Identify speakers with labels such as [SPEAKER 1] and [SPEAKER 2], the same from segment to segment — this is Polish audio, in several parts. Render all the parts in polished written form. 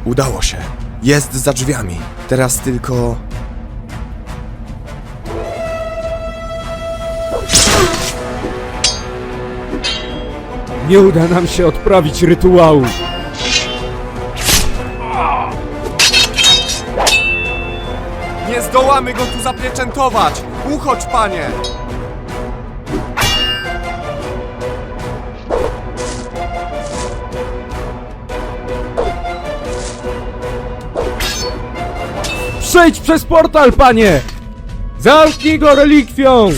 [SPEAKER 1] Udało się. Jest za drzwiami. Teraz tylko...
[SPEAKER 2] Nie uda nam się odprawić rytuału.
[SPEAKER 1] Nie zdołamy go tu zapieczętować! Uchodź, panie!
[SPEAKER 2] Przejdź przez portal, panie! Zamknij go relikwią!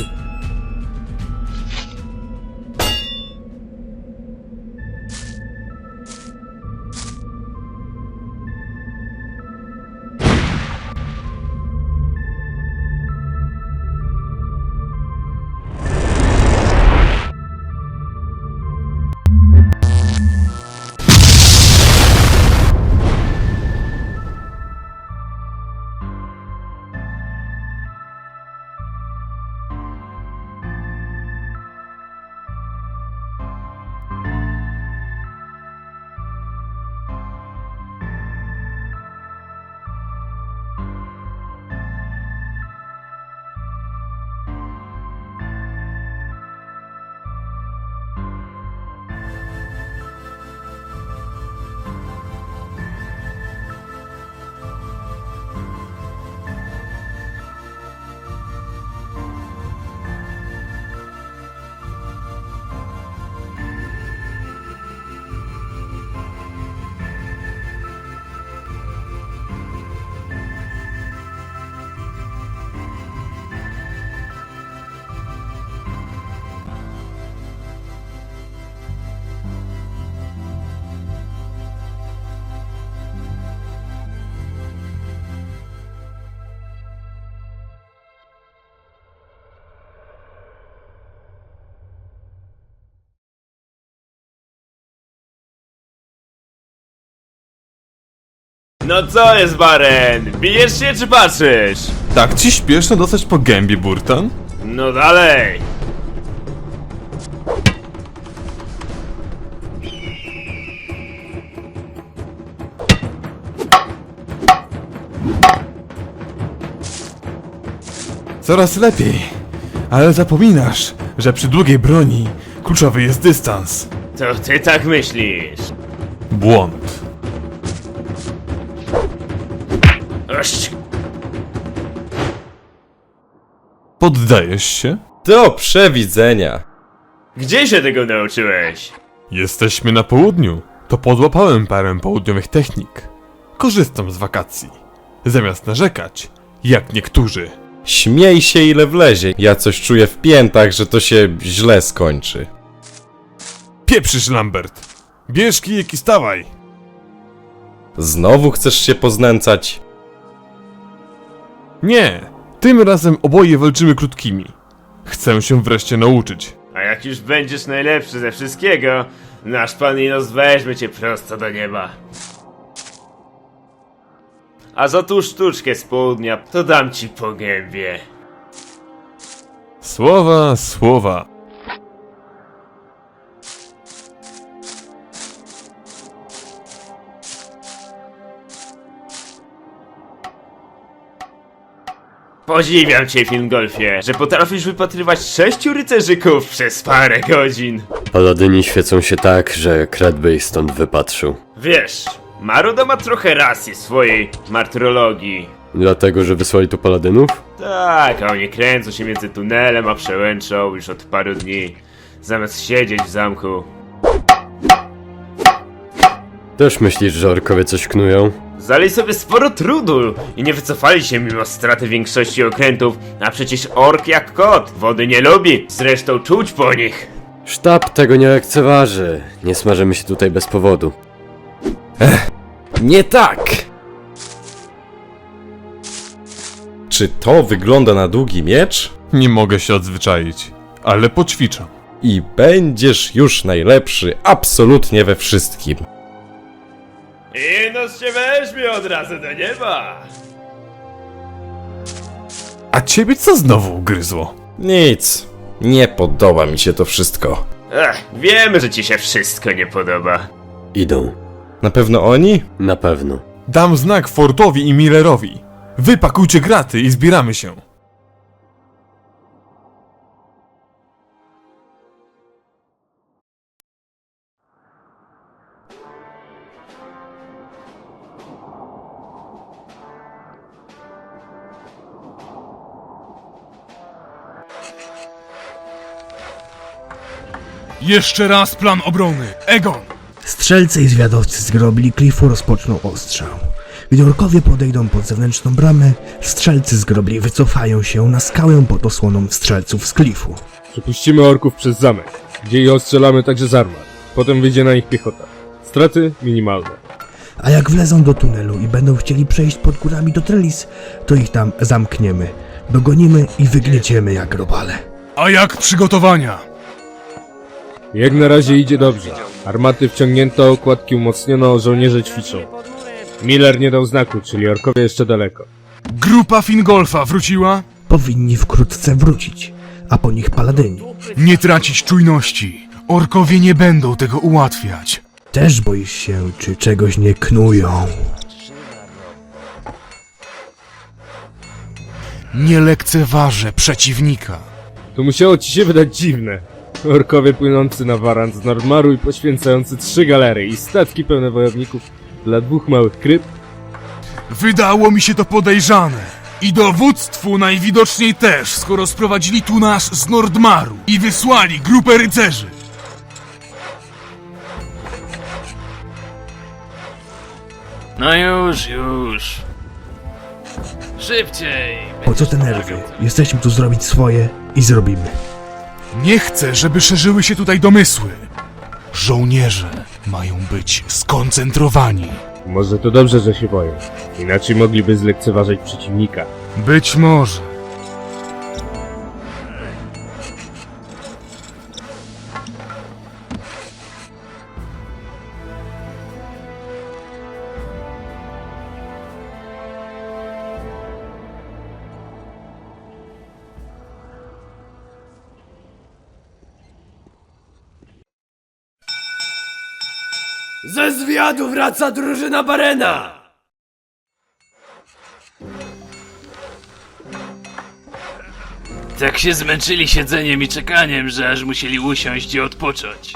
[SPEAKER 3] No co jest, Baren? Bijesz się czy patrzysz?
[SPEAKER 4] Tak ci śpieszno dostać po gębie, Burton?
[SPEAKER 3] No dalej!
[SPEAKER 4] Coraz lepiej. Ale zapominasz, że przy długiej broni kluczowy jest dystans.
[SPEAKER 3] To ty tak myślisz?
[SPEAKER 4] Błąd.
[SPEAKER 3] Ość.
[SPEAKER 4] Poddajesz się?
[SPEAKER 5] Do przewidzenia.
[SPEAKER 3] Gdzie się tego nauczyłeś?
[SPEAKER 4] Jesteśmy na południu. To podłapałem parę południowych technik. Korzystam z wakacji. Zamiast narzekać, jak niektórzy.
[SPEAKER 5] Śmiej się ile wlezie. Ja coś czuję w piętach, że to się źle skończy.
[SPEAKER 4] Pieprzysz, Lambert! Bierz kijek i stawaj!
[SPEAKER 5] Znowu chcesz się poznęcać?
[SPEAKER 4] Nie! Tym razem oboje walczymy krótkimi. Chcę się wreszcie nauczyć.
[SPEAKER 3] A jak już będziesz najlepszy ze wszystkiego, nasz Pan Inos weźmie cię prosto do nieba. A za tą sztuczkę z południa, to dam ci po gębie.
[SPEAKER 4] Słowa, słowa.
[SPEAKER 3] Podziwiam cię, Fingolfie, że potrafisz wypatrywać 6 rycerzyków przez parę godzin.
[SPEAKER 6] Paladyni świecą się tak, że Kret by ich stąd wypatrzył.
[SPEAKER 3] Wiesz, Maruda ma trochę racji w swojej martyrologii.
[SPEAKER 6] Dlatego, że wysłali tu paladynów?
[SPEAKER 3] Tak, a oni kręcą się między tunelem a przełęczą już od paru dni, zamiast siedzieć w zamku.
[SPEAKER 6] Też myślisz, że orkowie coś knują?
[SPEAKER 3] Zali sobie sporo trudu i nie wycofali się mimo straty większości okrętów, a przecież ork jak kot, wody nie lubi, zresztą czuć po nich.
[SPEAKER 6] Sztab tego nie lekceważy. Nie smażymy się tutaj bez powodu.
[SPEAKER 5] Nie tak! Czy to wygląda na długi miecz?
[SPEAKER 4] Nie mogę się odzwyczaić, ale poćwiczam.
[SPEAKER 5] I będziesz już najlepszy absolutnie we wszystkim.
[SPEAKER 3] I nos się weźmie od razu do nieba.
[SPEAKER 4] A ciebie co znowu ugryzło?
[SPEAKER 5] Nic. Nie podoba mi się to wszystko.
[SPEAKER 3] Wiemy, że ci się wszystko nie podoba.
[SPEAKER 6] Idą.
[SPEAKER 5] Na pewno oni?
[SPEAKER 6] Na pewno.
[SPEAKER 4] Dam znak Fordowi i Millerowi. Wy pakujcie graty i zbieramy się.
[SPEAKER 7] Jeszcze raz plan obrony. Egon!
[SPEAKER 8] Strzelcy i zwiadowcy z grobli Cliffu rozpoczną ostrzał. Gdy orkowie podejdą pod zewnętrzną bramę, strzelcy z grobli wycofają się na skałę pod osłoną strzelców z Cliffu.
[SPEAKER 2] Przepuścimy orków przez zamek, gdzie ich ostrzelamy także z armat. Potem wyjdzie na nich piechota. Straty minimalne.
[SPEAKER 8] A jak wlezą do tunelu i będą chcieli przejść pod górami do Trellis, to ich tam zamkniemy, dogonimy i wygnieciemy jak robale.
[SPEAKER 7] A jak przygotowania?
[SPEAKER 2] Jak na razie idzie dobrze. Armaty wciągnięto, okładki umocniono, żołnierze ćwiczą. Miller nie dał znaku, czyli orkowie jeszcze daleko.
[SPEAKER 7] Grupa Fingolfa wróciła?
[SPEAKER 8] Powinni wkrótce wrócić, a po nich paladyni.
[SPEAKER 7] Nie tracić czujności. Orkowie nie będą tego ułatwiać.
[SPEAKER 8] Też boisz się, czy czegoś nie knują.
[SPEAKER 7] Nie lekceważę przeciwnika.
[SPEAKER 2] To musiało ci się wydać dziwne. Orkowie płynący na Warant z Nordmaru i poświęcający 3 galery i statki pełne wojowników dla 2 małych kryp?
[SPEAKER 7] Wydało mi się to podejrzane. I dowództwu najwidoczniej też, skoro sprowadzili tu nas z Nordmaru i wysłali grupę rycerzy.
[SPEAKER 9] No już. Szybciej!
[SPEAKER 8] Po co te nerwy? Jesteśmy tu zrobić swoje i zrobimy.
[SPEAKER 7] Nie chcę, żeby szerzyły się tutaj domysły. Żołnierze mają być skoncentrowani.
[SPEAKER 2] Może to dobrze, że się boją. Inaczej mogliby zlekceważyć przeciwnika.
[SPEAKER 7] Być może.
[SPEAKER 6] Ze zwiadu wraca drużyna Barena!
[SPEAKER 9] Tak się zmęczyli siedzeniem i czekaniem, że aż musieli usiąść i odpocząć.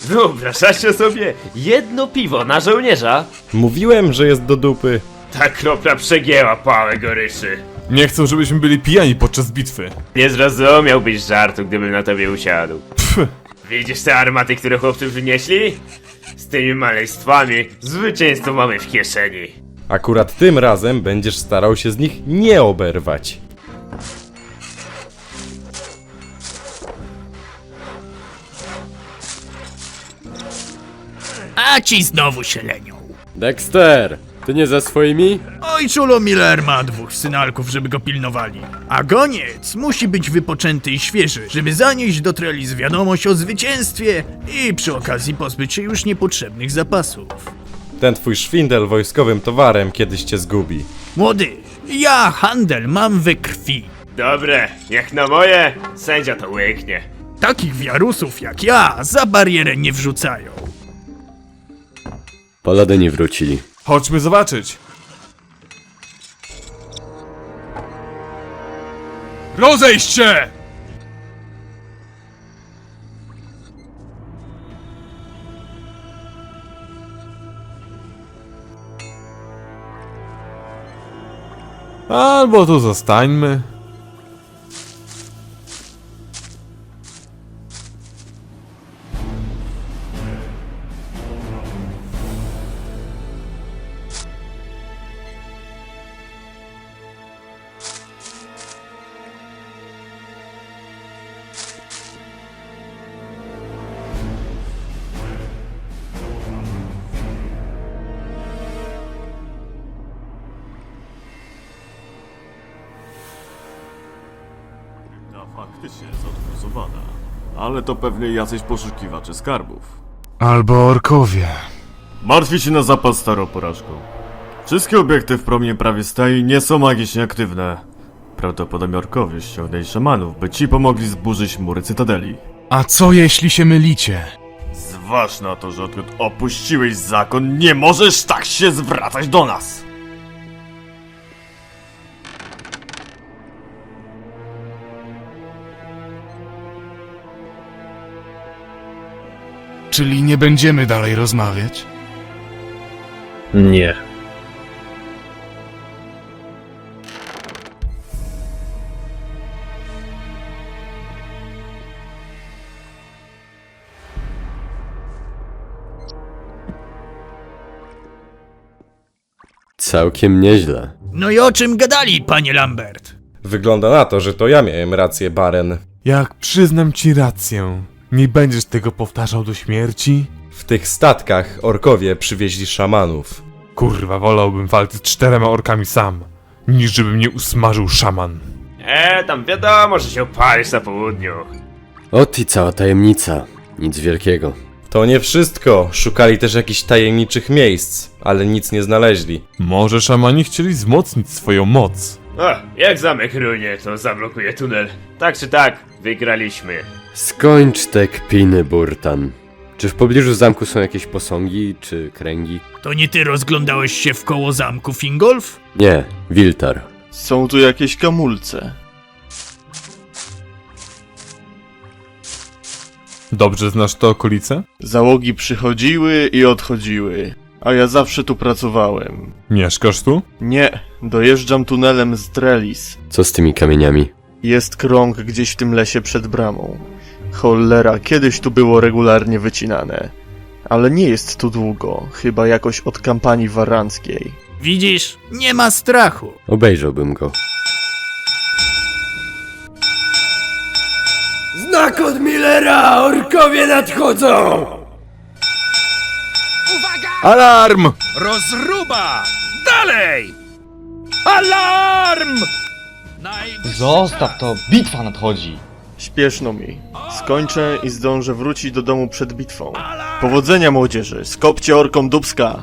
[SPEAKER 3] Wyobrażacie sobie? Jedno piwo na żołnierza?
[SPEAKER 5] Mówiłem, że jest do dupy.
[SPEAKER 3] Ta kropla przegięła pałę goryczy.
[SPEAKER 4] Nie chcą, żebyśmy byli pijani podczas bitwy.
[SPEAKER 3] Nie zrozumiałbyś żartu, gdybym na tobie usiadł. Widzisz te armaty, które chłopcy wynieśli? Z tymi maleństwami zwycięstwo mamy w kieszeni.
[SPEAKER 5] Akurat tym razem będziesz starał się z nich nie oberwać.
[SPEAKER 10] A ci znowu się lenią.
[SPEAKER 6] Dexter, ty nie ze swoimi?
[SPEAKER 10] Ojczulo Miller ma 2 synalków, żeby go pilnowali. A goniec musi być wypoczęty i świeży, żeby zanieść do Trellis wiadomość o zwycięstwie i przy okazji pozbyć się już niepotrzebnych zapasów.
[SPEAKER 5] Ten twój szwindel wojskowym towarem kiedyś cię zgubi.
[SPEAKER 10] Młody, ja handel mam we krwi.
[SPEAKER 3] Dobre, jak na moje, sędzia to łyknie.
[SPEAKER 10] Takich wiarusów jak ja za barierę nie wrzucają.
[SPEAKER 6] Paladyni wrócili.
[SPEAKER 4] Chodźmy zobaczyć.
[SPEAKER 7] Rozejść się!
[SPEAKER 4] Albo tu zostańmy.
[SPEAKER 11] faktycznie jest odgruzowana, Ale to pewnie jacyś poszukiwacze skarbów.
[SPEAKER 7] Albo orkowie.
[SPEAKER 11] Martwi się na zapas starą porażką. Wszystkie obiekty w promieniu prawie stoi nie są magicznie aktywne. Prawdopodobnie orkowie ściągnęli szamanów, by ci pomogli zburzyć mury cytadeli.
[SPEAKER 7] A co jeśli się mylicie?
[SPEAKER 11] Zważ na to, że odkąd opuściłeś zakon, nie możesz tak się zwracać do nas!
[SPEAKER 7] Czyli nie będziemy dalej rozmawiać?
[SPEAKER 2] Nie.
[SPEAKER 6] Całkiem nieźle.
[SPEAKER 10] No i o czym gadali, panie Lambert?
[SPEAKER 5] Wygląda na to, że to ja miałem rację, Baren.
[SPEAKER 4] Jak przyznam ci rację, nie będziesz tego powtarzał do śmierci?
[SPEAKER 5] W tych statkach orkowie przywieźli szamanów.
[SPEAKER 4] Kurwa, wolałbym walczyć z 4 orkami sam, niż żeby mnie usmażył szaman.
[SPEAKER 3] Tam wiadomo, że się opalisz na południu.
[SPEAKER 6] Ot i cała tajemnica. Nic wielkiego.
[SPEAKER 5] To nie wszystko, szukali też jakichś tajemniczych miejsc, ale nic nie znaleźli.
[SPEAKER 4] Może szamani chcieli wzmocnić swoją moc.
[SPEAKER 3] O, jak zamek runie, to zablokuje tunel. Tak czy tak, wygraliśmy.
[SPEAKER 6] Skończ te kpiny, Burtan. Czy w pobliżu zamku są jakieś posągi, czy kręgi?
[SPEAKER 10] To nie ty rozglądałeś się w koło zamku, Fingolf?
[SPEAKER 6] Nie, Wiltar.
[SPEAKER 12] Są tu jakieś kamulce.
[SPEAKER 4] Dobrze znasz te okolice?
[SPEAKER 12] Załogi przychodziły i odchodziły, a ja zawsze tu pracowałem.
[SPEAKER 4] Mieszkasz tu?
[SPEAKER 12] Nie, dojeżdżam tunelem z Trellis.
[SPEAKER 6] Co z tymi kamieniami?
[SPEAKER 12] Jest krąg gdzieś w tym lesie przed bramą. Cholera, kiedyś tu było regularnie wycinane. Ale nie jest tu długo, chyba jakoś od kampanii waranckiej.
[SPEAKER 10] Widzisz, nie ma strachu.
[SPEAKER 6] Obejrzałbym go.
[SPEAKER 10] Znak od Millera! Orkowie nadchodzą!
[SPEAKER 7] Alarm!
[SPEAKER 10] Rozruba! Dalej! Alarm!
[SPEAKER 13] Zostaw to, bitwa nadchodzi.
[SPEAKER 12] Śpieszno mi. Skończę i zdążę wrócić do domu przed bitwą. Powodzenia, młodzieży! Skopcie orkom dubska!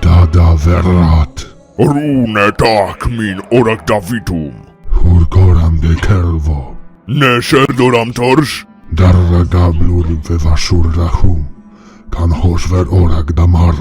[SPEAKER 7] Dada verrat.
[SPEAKER 14] Rune tak min orak Davitum.
[SPEAKER 7] Hurgoram de kervo.
[SPEAKER 14] Nesherdoram torsz.
[SPEAKER 7] Darra gablur vevashur rahum. Kan hosver orak damar.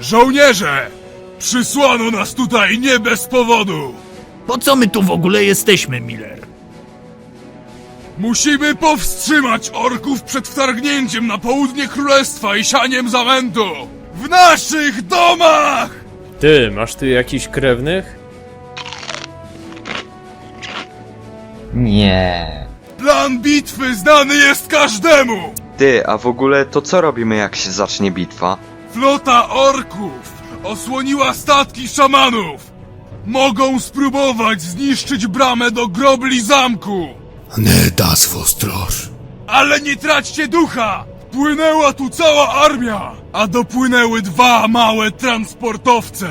[SPEAKER 7] Żołnierze! Przysłano nas tutaj nie bez powodu!
[SPEAKER 10] Po co my tu w ogóle jesteśmy, Miller?
[SPEAKER 7] Musimy powstrzymać orków przed wtargnięciem na południe królestwa i sianiem zamętu! W naszych domach!
[SPEAKER 2] Ty, masz tu jakichś krewnych?
[SPEAKER 13] Nie.
[SPEAKER 7] Plan bitwy znany jest każdemu!
[SPEAKER 15] Ty, a w ogóle to co robimy, jak się zacznie bitwa?
[SPEAKER 7] Flota orków osłoniła statki szamanów! Mogą spróbować zniszczyć bramę do grobli zamku!
[SPEAKER 8] Nie das ostroż.
[SPEAKER 7] Ale nie traćcie ducha! Płynęła tu cała armia, a dopłynęły 2 małe transportowce!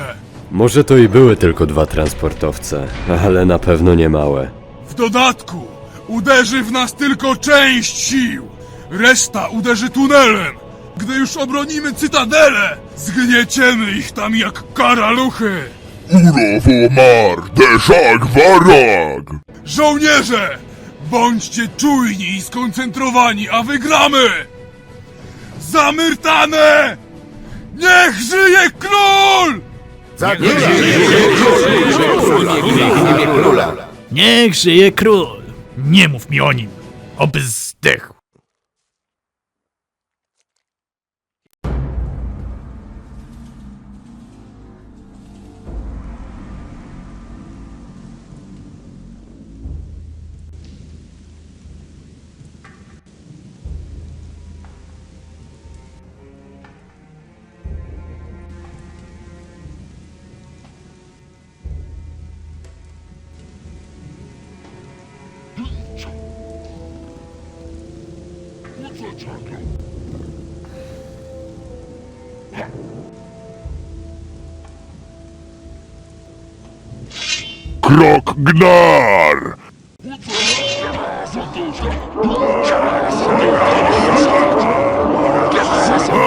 [SPEAKER 6] Może to i były tylko 2 transportowce, ale na pewno nie małe.
[SPEAKER 7] W dodatku uderzy w nas tylko część sił! Reszta uderzy tunelem! Gdy już obronimy cytadelę, zgnieciemy ich tam jak karaluchy!
[SPEAKER 14] Urowo mar, deszak warag!
[SPEAKER 7] Żołnierze! Bądźcie czujni i skoncentrowani, a wygramy! Za Myrtanę! Niech żyje król!
[SPEAKER 10] Niech żyje król! Nie mów mi o nim, oby zdechł.
[SPEAKER 14] Krok Gnar!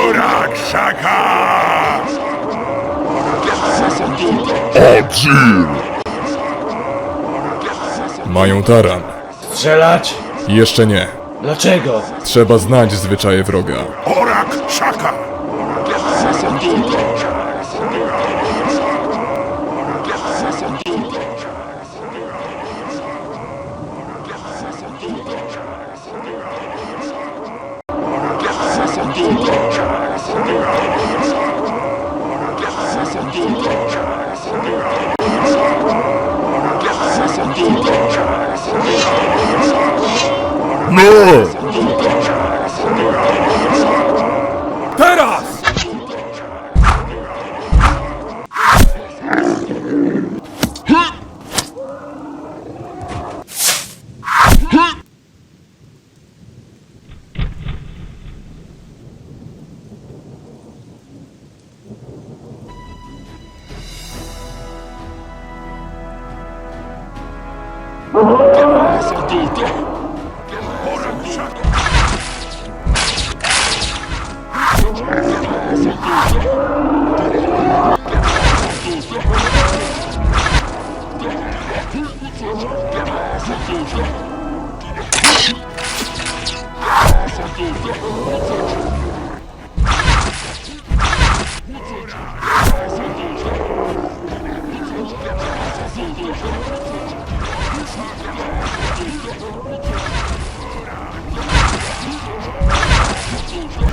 [SPEAKER 14] Urak Szaka! Odzir!
[SPEAKER 13] Mają taran.
[SPEAKER 9] Strzelać?
[SPEAKER 13] Jeszcze nie.
[SPEAKER 9] Dlaczego?
[SPEAKER 13] Trzeba znać zwyczaje wroga.
[SPEAKER 14] Orak Szaka!
[SPEAKER 7] No!
[SPEAKER 1] Teraz!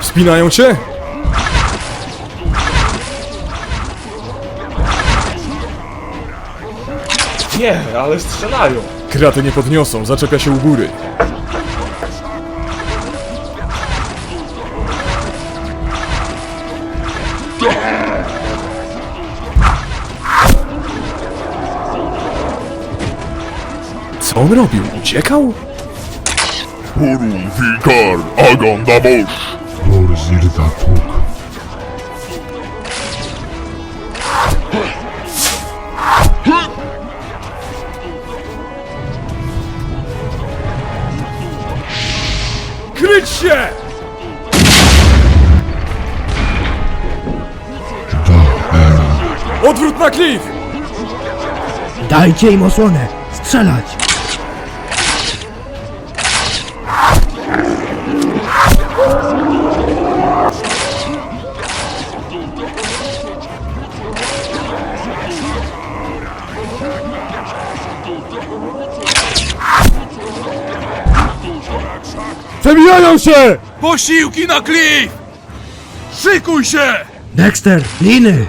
[SPEAKER 13] Wspinają się?
[SPEAKER 9] Nie, ale strzelają.
[SPEAKER 13] Kraty nie podniosą, zaczepia się u góry. Co on robił? Uciekał?
[SPEAKER 14] Hurul Vikar Agon Damosh! Borzir Dapuk!
[SPEAKER 1] Kryć się! Odwrót na klif!
[SPEAKER 8] Dajcie im osłonę! Strzelać!
[SPEAKER 13] Przebijają się!
[SPEAKER 7] Posiłki na klif! Szykuj się!
[SPEAKER 8] Dexter, liny!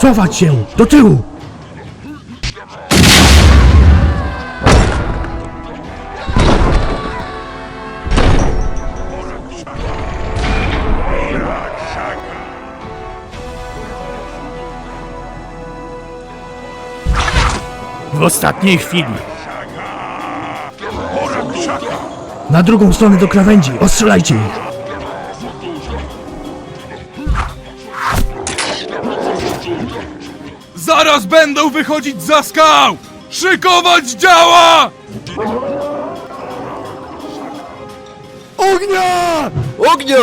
[SPEAKER 8] Cofać się! Do tyłu!
[SPEAKER 10] W ostatniej chwili.
[SPEAKER 14] Orak Szaka!
[SPEAKER 8] Na drugą stronę do krawędzi, ostrzelajcie ich!
[SPEAKER 7] Zaraz będą wychodzić za skał! Szykować działa!
[SPEAKER 6] Ognia! Ognia!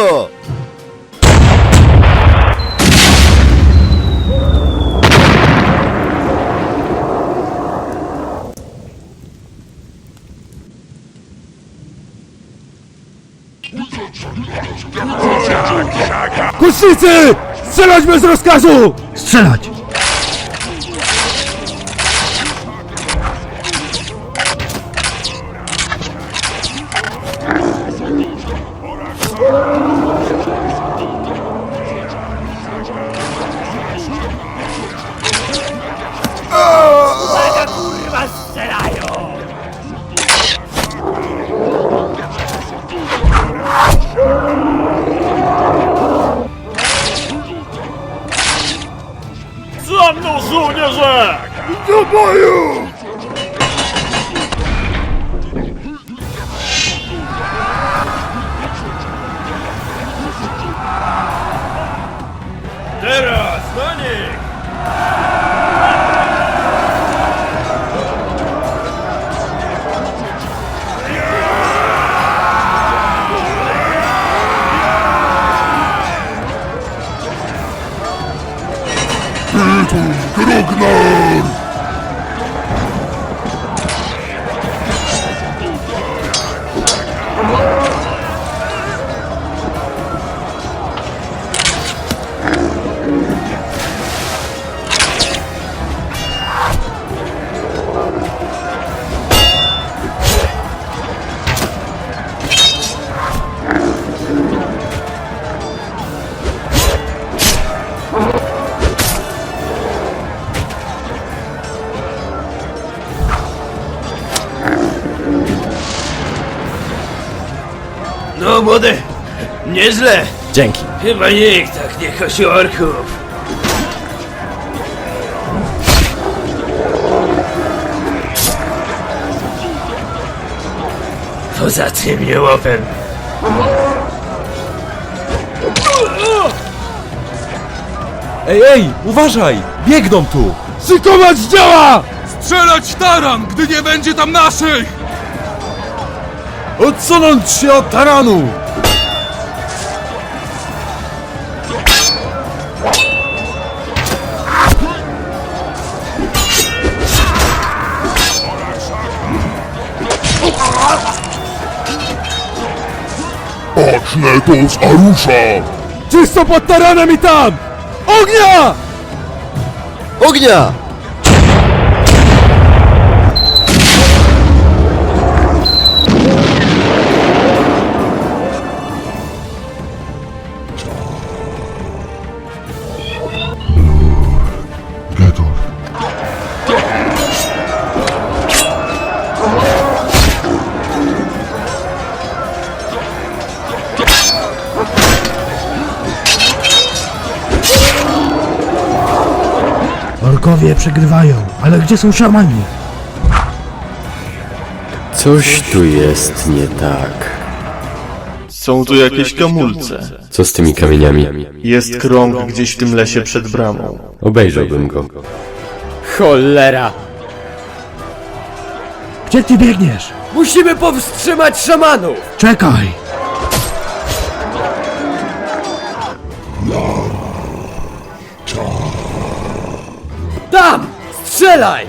[SPEAKER 13] Kusznicy! Strzelać bez rozkazu!
[SPEAKER 8] Strzelać!
[SPEAKER 9] Uwaga, kurwa, strzelają!
[SPEAKER 11] Za mną, żołnierze!
[SPEAKER 14] Do boju!
[SPEAKER 3] Teraz, na nich!
[SPEAKER 14] Grognar!
[SPEAKER 3] No młody, nieźle.
[SPEAKER 5] Dzięki.
[SPEAKER 3] Chyba nikt tak nie kosi orków. Poza tym nie łopem.
[SPEAKER 13] Ej, uważaj! Biegną tu! Szykować działa!
[SPEAKER 7] Strzelać taran, gdy nie będzie tam naszych!
[SPEAKER 13] Odsunąć się od taranu!
[SPEAKER 14] Zacznę to z Arusza!
[SPEAKER 13] Czysto pod taranem i tam! Ognia!
[SPEAKER 6] Ognia!
[SPEAKER 14] Gedor.
[SPEAKER 8] Orkowie przegrywają, ale gdzie są szamani?
[SPEAKER 6] Coś tu jest nie tak.
[SPEAKER 12] Są tu jakieś kamulce.
[SPEAKER 6] Co z tymi kamieniami?
[SPEAKER 12] Jest krąg gdzieś w tym lesie przed bramą.
[SPEAKER 6] Obejrzałbym go. Cholera!
[SPEAKER 8] Gdzie ty biegniesz?
[SPEAKER 6] Musimy powstrzymać szamanów!
[SPEAKER 8] Czekaj!
[SPEAKER 6] Tam! Strzelaj!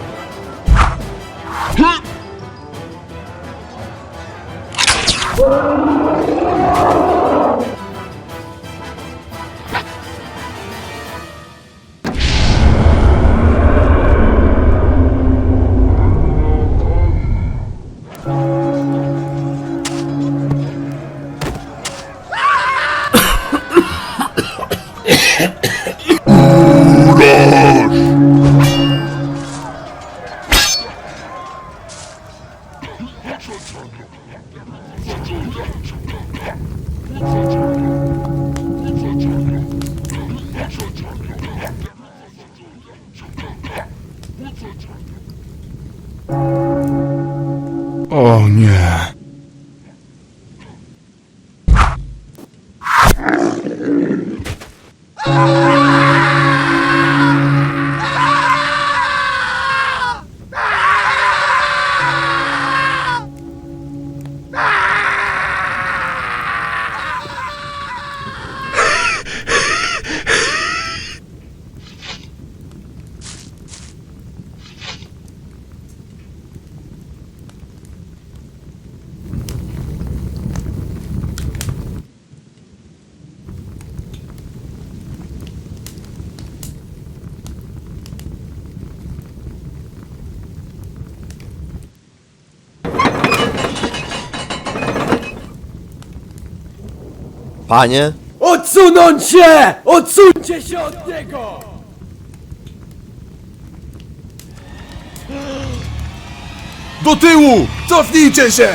[SPEAKER 14] O nie.
[SPEAKER 13] Panie?
[SPEAKER 1] Odsunąć się! Odsuńcie się od niego!
[SPEAKER 7] Do tyłu! Cofnijcie się!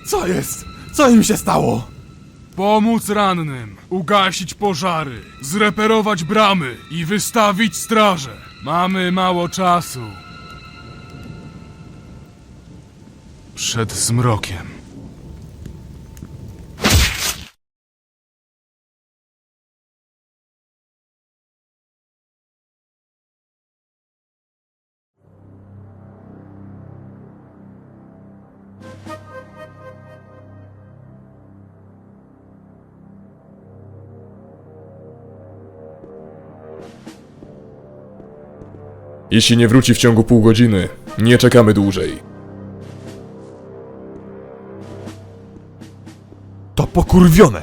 [SPEAKER 13] Co jest? Co im się stało?
[SPEAKER 7] Pomóc rannym, ugasić pożary, zreperować bramy i wystawić straże. Mamy mało czasu. Przed zmrokiem.
[SPEAKER 1] Jeśli nie wróci w ciągu pół godziny, nie czekamy dłużej.
[SPEAKER 4] To pokurwione!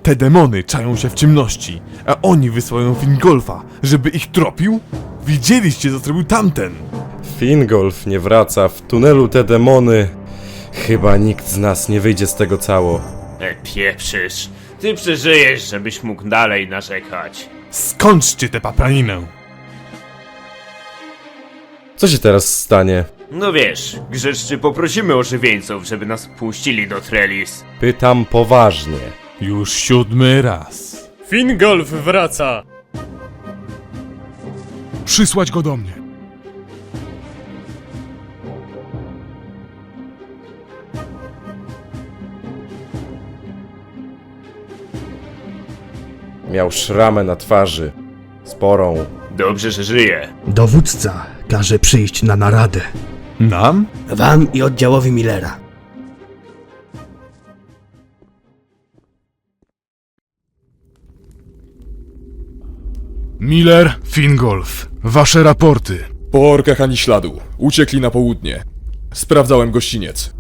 [SPEAKER 4] Te demony czają się w ciemności, a oni wysyłają Fingolfa, żeby ich tropił? Widzieliście, co zrobił tamten!
[SPEAKER 5] Fingolf nie wraca, w tunelu te demony. Chyba nikt z nas nie wyjdzie z tego cało.
[SPEAKER 3] Pieprzysz. Ty przeżyjesz, żebyś mógł dalej narzekać.
[SPEAKER 4] Skończcie tę paplaninę!
[SPEAKER 5] Co się teraz stanie?
[SPEAKER 3] No wiesz, grzeczny poprosimy ożywieńców, żeby nas puścili do Trellis.
[SPEAKER 5] Pytam poważnie.
[SPEAKER 4] Już 7. raz.
[SPEAKER 2] Fingolf wraca!
[SPEAKER 7] Przysłać go do mnie.
[SPEAKER 5] Miał szramę na twarzy. Sporą.
[SPEAKER 3] Dobrze, że żyje.
[SPEAKER 8] Dowódca każe przyjść na naradę.
[SPEAKER 4] Nam?
[SPEAKER 8] Wam i oddziałowi Millera.
[SPEAKER 7] Miller, Fingolf, wasze raporty.
[SPEAKER 1] Po orkach ani śladu. Uciekli na południe. Sprawdzałem gościniec.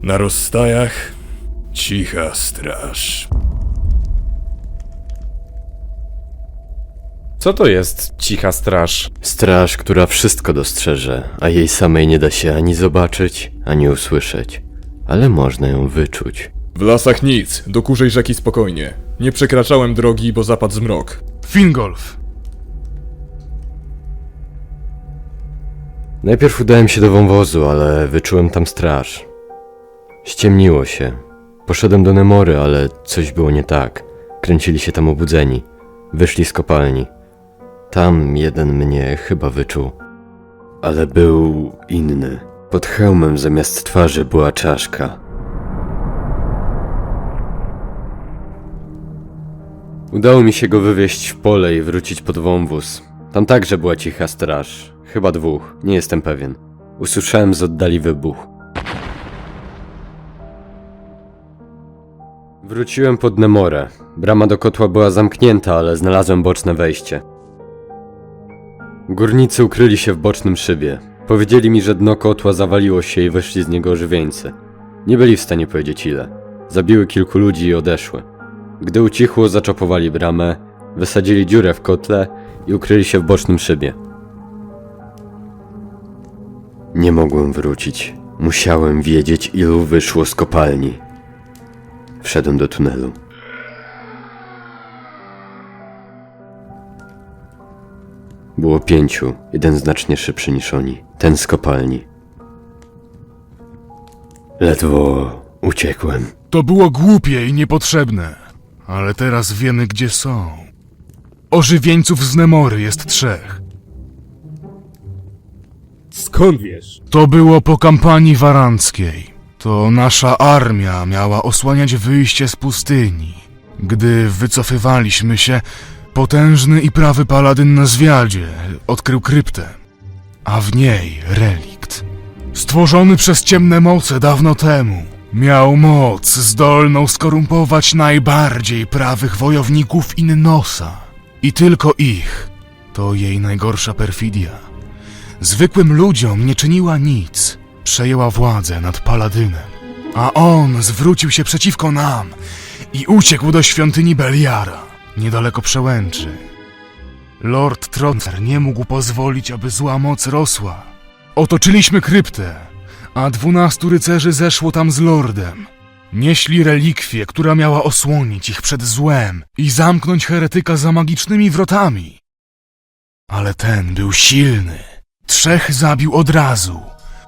[SPEAKER 1] Na rozstajach cicha straż.
[SPEAKER 5] Co to jest cicha straż?
[SPEAKER 6] Straż, która wszystko dostrzeże, a jej samej nie da się ani zobaczyć, ani usłyszeć. Ale można ją wyczuć.
[SPEAKER 1] W lasach nic, do kurzej rzeki spokojnie. Nie przekraczałem drogi, bo zapadł zmrok.
[SPEAKER 7] Fingolf.
[SPEAKER 6] Najpierw udałem się do wąwozu, ale wyczułem tam straż. Ściemniło się. Poszedłem do Nemory, ale coś było nie tak. Kręcili się tam obudzeni. Wyszli z kopalni. Tam jeden mnie chyba wyczuł. Ale był inny. Pod hełmem zamiast twarzy była czaszka. Udało mi się go wywieźć w pole i wrócić pod wąwóz. Tam także była cicha straż. Chyba 2, nie jestem pewien. Usłyszałem z oddali wybuch. Wróciłem pod Nemorę. Brama do kotła była zamknięta, ale znalazłem boczne wejście. Górnicy ukryli się w bocznym szybie. Powiedzieli mi, że dno kotła zawaliło się i wyszli z niego ożywieńcy. Nie byli w stanie powiedzieć ile. Zabiły kilku ludzi i odeszły. Gdy ucichło, zaczopowali bramę, wysadzili dziurę w kotle i ukryli się w bocznym szybie. Nie mogłem wrócić. Musiałem wiedzieć, ilu wyszło z kopalni. Wszedłem do tunelu. Było 5, jeden znacznie szybszy niż oni. Ten z kopalni. Ledwo uciekłem.
[SPEAKER 7] To było głupie i niepotrzebne, ale teraz wiemy, gdzie są. Ożywieńców z Nemory jest 3.
[SPEAKER 2] Skąd wiesz?
[SPEAKER 7] To było po kampanii waranckiej. To nasza armia miała osłaniać wyjście z pustyni. Gdy wycofywaliśmy się, potężny i prawy paladyn na zwiadzie odkrył kryptę, a w niej relikt. Stworzony przez ciemne moce dawno temu, miał moc zdolną skorumpować najbardziej prawych wojowników Innosa. I tylko ich. To jej najgorsza perfidia. Zwykłym ludziom nie czyniła nic. Przejęła władzę nad paladynem. A on zwrócił się przeciwko nam i uciekł do świątyni Beliara, niedaleko Przełęczy. Lord Troncer nie mógł pozwolić, aby zła moc rosła. Otoczyliśmy kryptę, a 12 rycerzy zeszło tam z lordem. Nieśli relikwię, która miała osłonić ich przed złem i zamknąć heretyka za magicznymi wrotami. Ale ten był silny. 3 zabił od razu.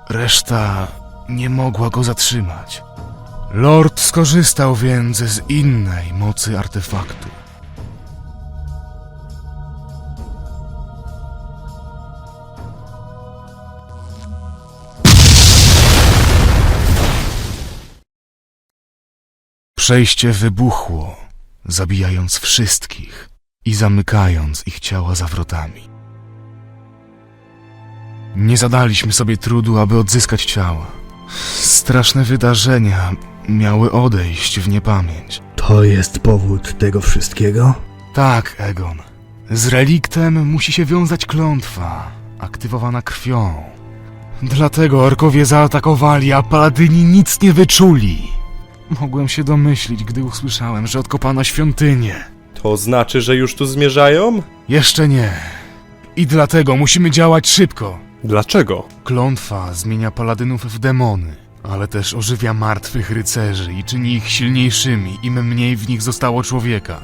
[SPEAKER 7] Reszta nie mogła go zatrzymać. Lord skorzystał więc z innej mocy artefaktu. Przejście wybuchło, zabijając wszystkich i zamykając ich ciała za wrotami. Nie zadaliśmy sobie trudu, aby odzyskać ciała. Straszne wydarzenia miały odejść w niepamięć.
[SPEAKER 8] To jest powód tego wszystkiego?
[SPEAKER 7] Tak, Egon. Z reliktem musi się wiązać klątwa, aktywowana krwią. Dlatego orkowie zaatakowali, a paladyni nic nie wyczuli. Mogłem się domyślić, gdy usłyszałem, że odkopano świątynię.
[SPEAKER 5] To znaczy, że już tu zmierzają?
[SPEAKER 7] Jeszcze nie. I dlatego musimy działać szybko.
[SPEAKER 4] Dlaczego?
[SPEAKER 7] Klątwa zmienia paladynów w demony, ale też ożywia martwych rycerzy i czyni ich silniejszymi, im mniej w nich zostało człowieka.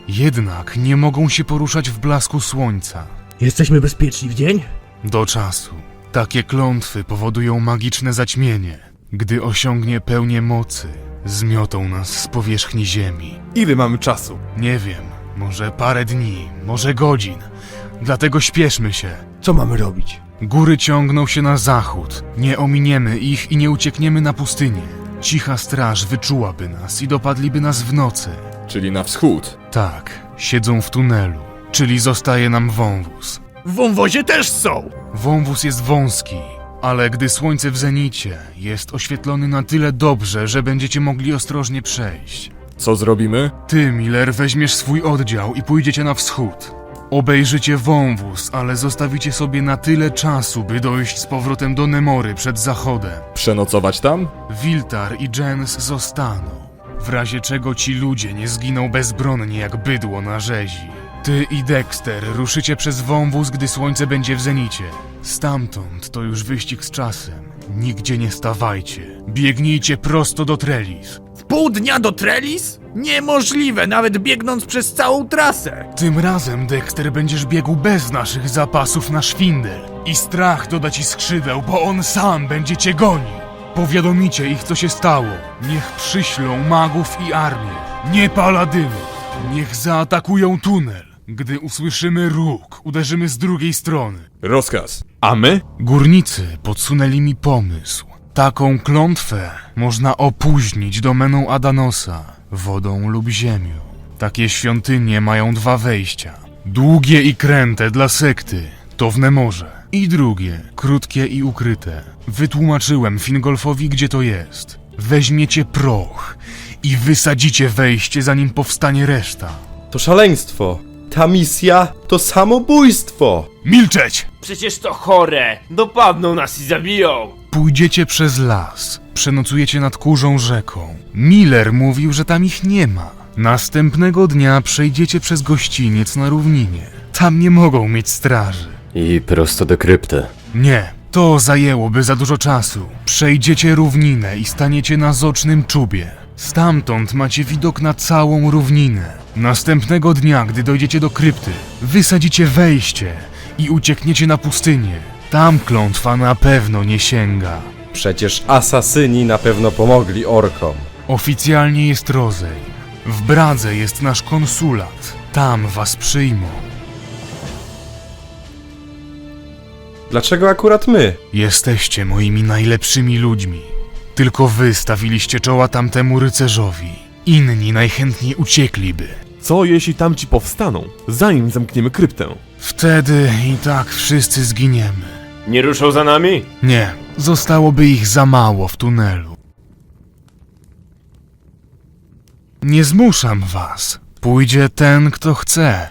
[SPEAKER 7] Jednak nie mogą się poruszać w blasku słońca.
[SPEAKER 8] Jesteśmy bezpieczni w dzień?
[SPEAKER 7] Do czasu. Takie klątwy powodują magiczne zaćmienie. Gdy osiągnie pełnię mocy, zmiotą nas z powierzchni ziemi.
[SPEAKER 4] Ile mamy czasu?
[SPEAKER 7] Nie wiem, może parę dni, może godzin. Dlatego śpieszmy się.
[SPEAKER 8] Co mamy robić?
[SPEAKER 7] Góry ciągną się na zachód. Nie ominiemy ich i nie uciekniemy na pustynię. Cicha straż wyczułaby nas i dopadliby nas w nocy.
[SPEAKER 1] Czyli na wschód.
[SPEAKER 7] Tak, siedzą w tunelu, czyli zostaje nam wąwóz.
[SPEAKER 10] W wąwozie też są!
[SPEAKER 7] Wąwóz jest wąski, ale gdy słońce w zenicie, jest oświetlony na tyle dobrze, że będziecie mogli ostrożnie przejść.
[SPEAKER 1] Co zrobimy?
[SPEAKER 7] Ty, Miller, weźmiesz swój oddział i pójdziecie na wschód. Obejrzycie wąwóz, ale zostawicie sobie na tyle czasu, by dojść z powrotem do Nemory przed zachodem.
[SPEAKER 1] Przenocować tam?
[SPEAKER 7] Wiltar i Jens zostaną. W razie czego ci ludzie nie zginą bezbronnie jak bydło na rzezi. Ty i Dexter ruszycie przez wąwóz, gdy słońce będzie w zenicie. Stamtąd to już wyścig z czasem. Nigdzie nie stawajcie. Biegnijcie prosto do Trellis.
[SPEAKER 10] W pół dnia do Trellis? Niemożliwe, nawet biegnąc przez całą trasę!
[SPEAKER 7] Tym razem, Dexter, będziesz biegł bez naszych zapasów na szwindel. I strach doda ci skrzydeł, bo on sam będzie cię gonił. Powiadomicie ich, co się stało. Niech przyślą magów i armię, nie paladynów. Niech zaatakują tunel. Gdy usłyszymy róg, uderzymy z drugiej strony.
[SPEAKER 1] Rozkaz.
[SPEAKER 4] A my?
[SPEAKER 7] Górnicy podsunęli mi pomysł. Taką klątwę można opóźnić domeną Adanosa, wodą lub ziemią. Takie świątynie mają 2 wejścia. Długie i kręte dla sekty, to w Nemorze. I drugie, krótkie i ukryte. Wytłumaczyłem Fingolfowi, gdzie to jest. Weźmiecie proch i wysadzicie wejście, zanim powstanie reszta.
[SPEAKER 5] To szaleństwo. Ta misja to samobójstwo.
[SPEAKER 7] Milczeć!
[SPEAKER 3] Przecież to chore! Dopadną nas i zabiją!
[SPEAKER 7] Pójdziecie przez las, przenocujecie nad Kurzą rzeką. Miller mówił, że tam ich nie ma. Następnego dnia przejdziecie przez gościniec na równinie. Tam nie mogą mieć straży.
[SPEAKER 6] I prosto do krypty.
[SPEAKER 7] Nie, to zajęłoby za dużo czasu. Przejdziecie równinę i staniecie na Zocznym Czubie. Stamtąd macie widok na całą równinę. Następnego dnia, gdy dojdziecie do krypty, wysadzicie wejście i uciekniecie na pustynię. Tam klątwa na pewno nie sięga.
[SPEAKER 5] Przecież asasyni na pewno pomogli orkom.
[SPEAKER 7] Oficjalnie jest rozejm. W Bradze jest nasz konsulat. Tam was przyjmą.
[SPEAKER 5] Dlaczego akurat my?
[SPEAKER 7] Jesteście moimi najlepszymi ludźmi. Tylko wy stawiliście czoła tamtemu rycerzowi. Inni najchętniej uciekliby.
[SPEAKER 4] Co jeśli tamci powstaną, zanim zamkniemy kryptę?
[SPEAKER 7] Wtedy i tak wszyscy zginiemy.
[SPEAKER 3] Nie ruszą za nami?
[SPEAKER 7] Nie, zostałoby ich za mało w tunelu. Nie zmuszam was. Pójdzie ten, kto chce.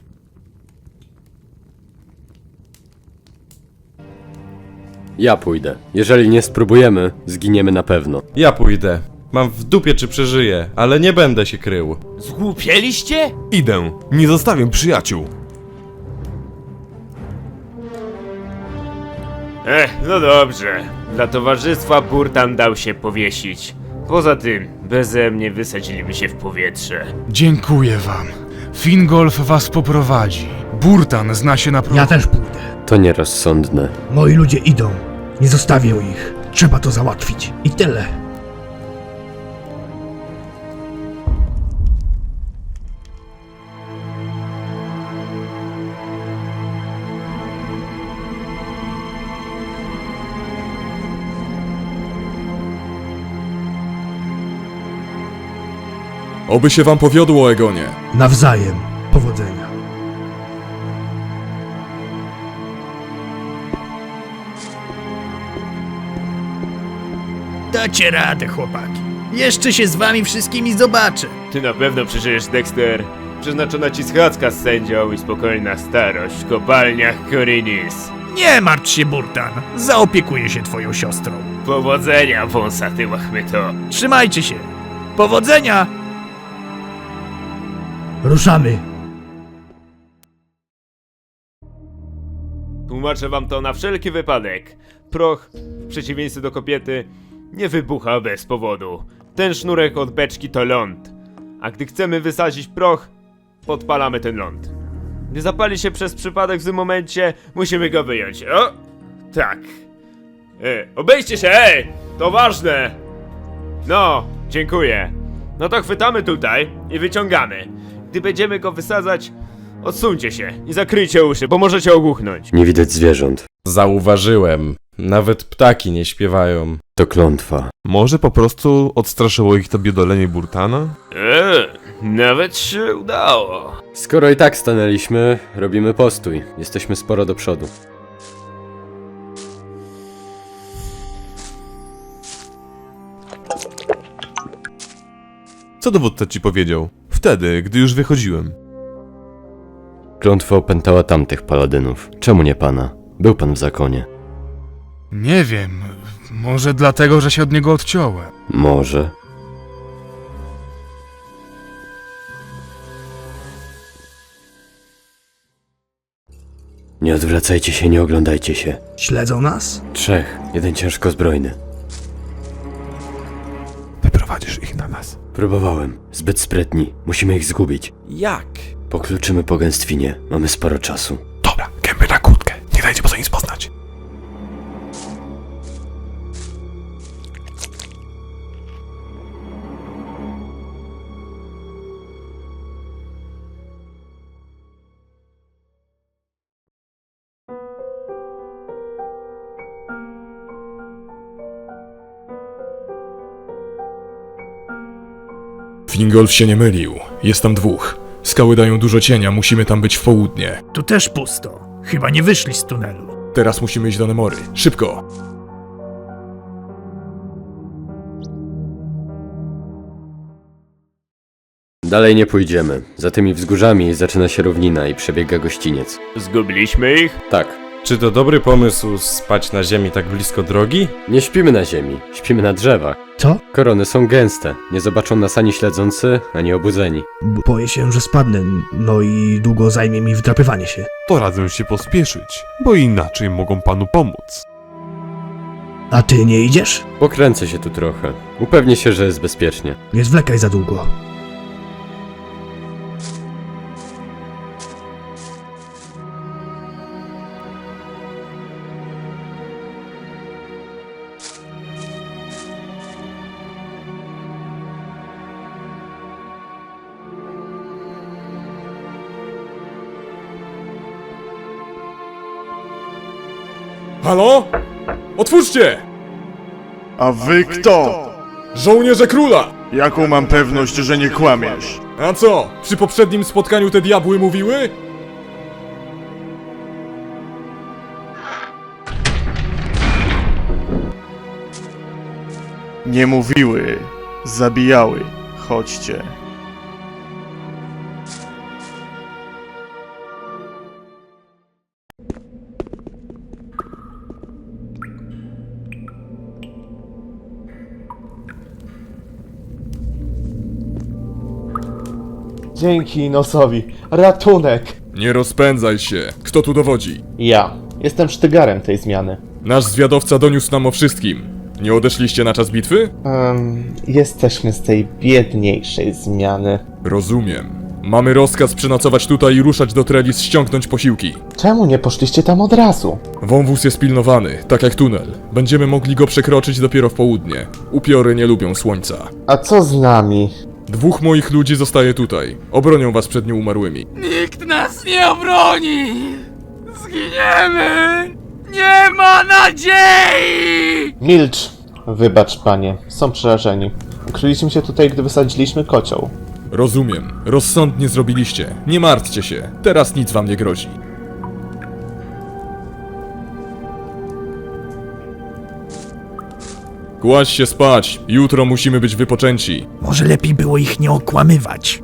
[SPEAKER 6] Ja pójdę. Jeżeli nie spróbujemy, zginiemy na pewno.
[SPEAKER 5] Ja pójdę. Mam w dupie, czy przeżyję, ale nie będę się krył.
[SPEAKER 3] Zgłupieliście?
[SPEAKER 4] Idę, nie zostawię przyjaciół.
[SPEAKER 3] No dobrze. Dla towarzystwa Burtan dał się powiesić. Poza tym, beze mnie wysadziliby się w powietrze.
[SPEAKER 7] Dziękuję wam. Fingolf was poprowadzi. Burtan zna się na
[SPEAKER 8] Ja też pójdę.
[SPEAKER 6] To nierozsądne.
[SPEAKER 8] Moi ludzie idą. Nie zostawię ich. Trzeba to załatwić. I tyle.
[SPEAKER 1] Oby się wam powiodło, Egonie.
[SPEAKER 8] Nawzajem. Powodzenia.
[SPEAKER 10] Dacie radę, chłopaki. Jeszcze się z wami wszystkimi zobaczę.
[SPEAKER 3] Ty na pewno przeżyjesz, Dexter. Przeznaczona ci schadzka z sędzią i spokojna starość w kopalniach Korinis.
[SPEAKER 10] Nie martw się, Burtan. Zaopiekuję się twoją siostrą.
[SPEAKER 3] Powodzenia, wąsaty łachmyto.
[SPEAKER 10] Trzymajcie się. Powodzenia!
[SPEAKER 8] Ruszamy.
[SPEAKER 3] Tłumaczę wam to na wszelki wypadek. Proch, w przeciwieństwie do kobiety, nie wybucha bez powodu. Ten sznurek od beczki to ląd. A gdy chcemy wysadzić proch, podpalamy ten ląd. Gdy zapali się przez przypadek w tym momencie, musimy go wyjąć. O! Tak. Obejście się, to ważne! No, dziękuję. No to chwytamy tutaj i wyciągamy. Gdy będziemy go wysadzać, odsuńcie się i zakryjcie uszy, bo możecie ogłuchnąć.
[SPEAKER 6] Nie widać zwierząt.
[SPEAKER 5] Zauważyłem. Nawet ptaki nie śpiewają.
[SPEAKER 6] To klątwa.
[SPEAKER 4] Może po prostu odstraszyło ich to biodolenie Burtana?
[SPEAKER 3] Nawet się udało.
[SPEAKER 6] Skoro i tak stanęliśmy, robimy postój. Jesteśmy sporo do przodu.
[SPEAKER 4] Co dowódca ci powiedział? Wtedy, gdy już wychodziłem.
[SPEAKER 6] Klątwa opętała tamtych paladynów. Czemu nie pana? Był pan w zakonie.
[SPEAKER 7] Nie wiem. Może dlatego, że się od niego odciąłem.
[SPEAKER 6] Może. Nie odwracajcie się, nie oglądajcie się.
[SPEAKER 8] Śledzą nas?
[SPEAKER 6] 3, jeden ciężko zbrojny.
[SPEAKER 4] Wyprowadzisz ich na nas.
[SPEAKER 6] Próbowałem. Zbyt sprytni. Musimy ich zgubić.
[SPEAKER 5] Jak?
[SPEAKER 6] Pokluczymy po gęstwinie. Mamy sporo czasu.
[SPEAKER 4] Dobra, gęby na kłódkę. Nie dajcie poza nic poznać.
[SPEAKER 1] Fingolf się nie mylił. Jest tam 2. Skały dają dużo cienia, musimy tam być w południe.
[SPEAKER 10] Tu też pusto. Chyba nie wyszli z tunelu.
[SPEAKER 1] Teraz musimy iść do Nemory. Szybko!
[SPEAKER 6] Dalej nie pójdziemy. Za tymi wzgórzami zaczyna się równina i przebiega gościniec.
[SPEAKER 3] Zgubiliśmy ich?
[SPEAKER 6] Tak.
[SPEAKER 5] Czy to dobry pomysł spać na ziemi tak blisko drogi?
[SPEAKER 6] Nie śpimy na ziemi, śpimy na drzewach.
[SPEAKER 8] Co?
[SPEAKER 6] Korony są gęste. Nie zobaczą nas ani śledzący, ani obudzeni.
[SPEAKER 8] Boję się, że spadnę, no i długo zajmie mi wdrapywanie się.
[SPEAKER 4] To radzę się pospieszyć, bo inaczej mogą panu pomóc.
[SPEAKER 8] A ty nie idziesz?
[SPEAKER 6] Pokręcę się tu trochę. Upewnię się, że jest bezpiecznie.
[SPEAKER 8] Nie zwlekaj za długo.
[SPEAKER 1] Halo? Otwórzcie!
[SPEAKER 12] A wy kto?
[SPEAKER 1] Żołnierze króla!
[SPEAKER 7] Jaką mam pewność, że nie kłamiesz?
[SPEAKER 1] A co? Przy poprzednim spotkaniu te diabły mówiły?
[SPEAKER 12] Nie mówiły, zabijały. Chodźcie.
[SPEAKER 13] Dzięki Nosowi. Ratunek!
[SPEAKER 1] Nie rozpędzaj się. Kto tu dowodzi?
[SPEAKER 13] Ja. Jestem sztygarem tej zmiany.
[SPEAKER 1] Nasz zwiadowca doniósł nam o wszystkim. Nie odeszliście na czas bitwy?
[SPEAKER 13] Jesteśmy z tej biedniejszej zmiany.
[SPEAKER 1] Rozumiem. Mamy rozkaz przenocować tutaj i ruszać do Trellis ściągnąć posiłki.
[SPEAKER 13] Czemu nie poszliście tam od razu?
[SPEAKER 1] Wąwóz jest pilnowany, tak jak tunel. Będziemy mogli go przekroczyć dopiero w południe. Upiory nie lubią słońca.
[SPEAKER 13] A co z nami?
[SPEAKER 1] 2 moich ludzi zostaje tutaj. Obronią was przed nieumarłymi.
[SPEAKER 9] Nikt nas nie obroni! Zginiemy! Nie ma nadziei!
[SPEAKER 13] Milcz! Wybacz, panie. Są przerażeni. Ukryliśmy się tutaj, gdy wysadziliśmy kocioł.
[SPEAKER 1] Rozumiem. Rozsądnie zrobiliście. Nie martwcie się. Teraz nic wam nie grozi. Kładź się spać. Jutro musimy być wypoczęci.
[SPEAKER 10] Może lepiej było ich nie okłamywać.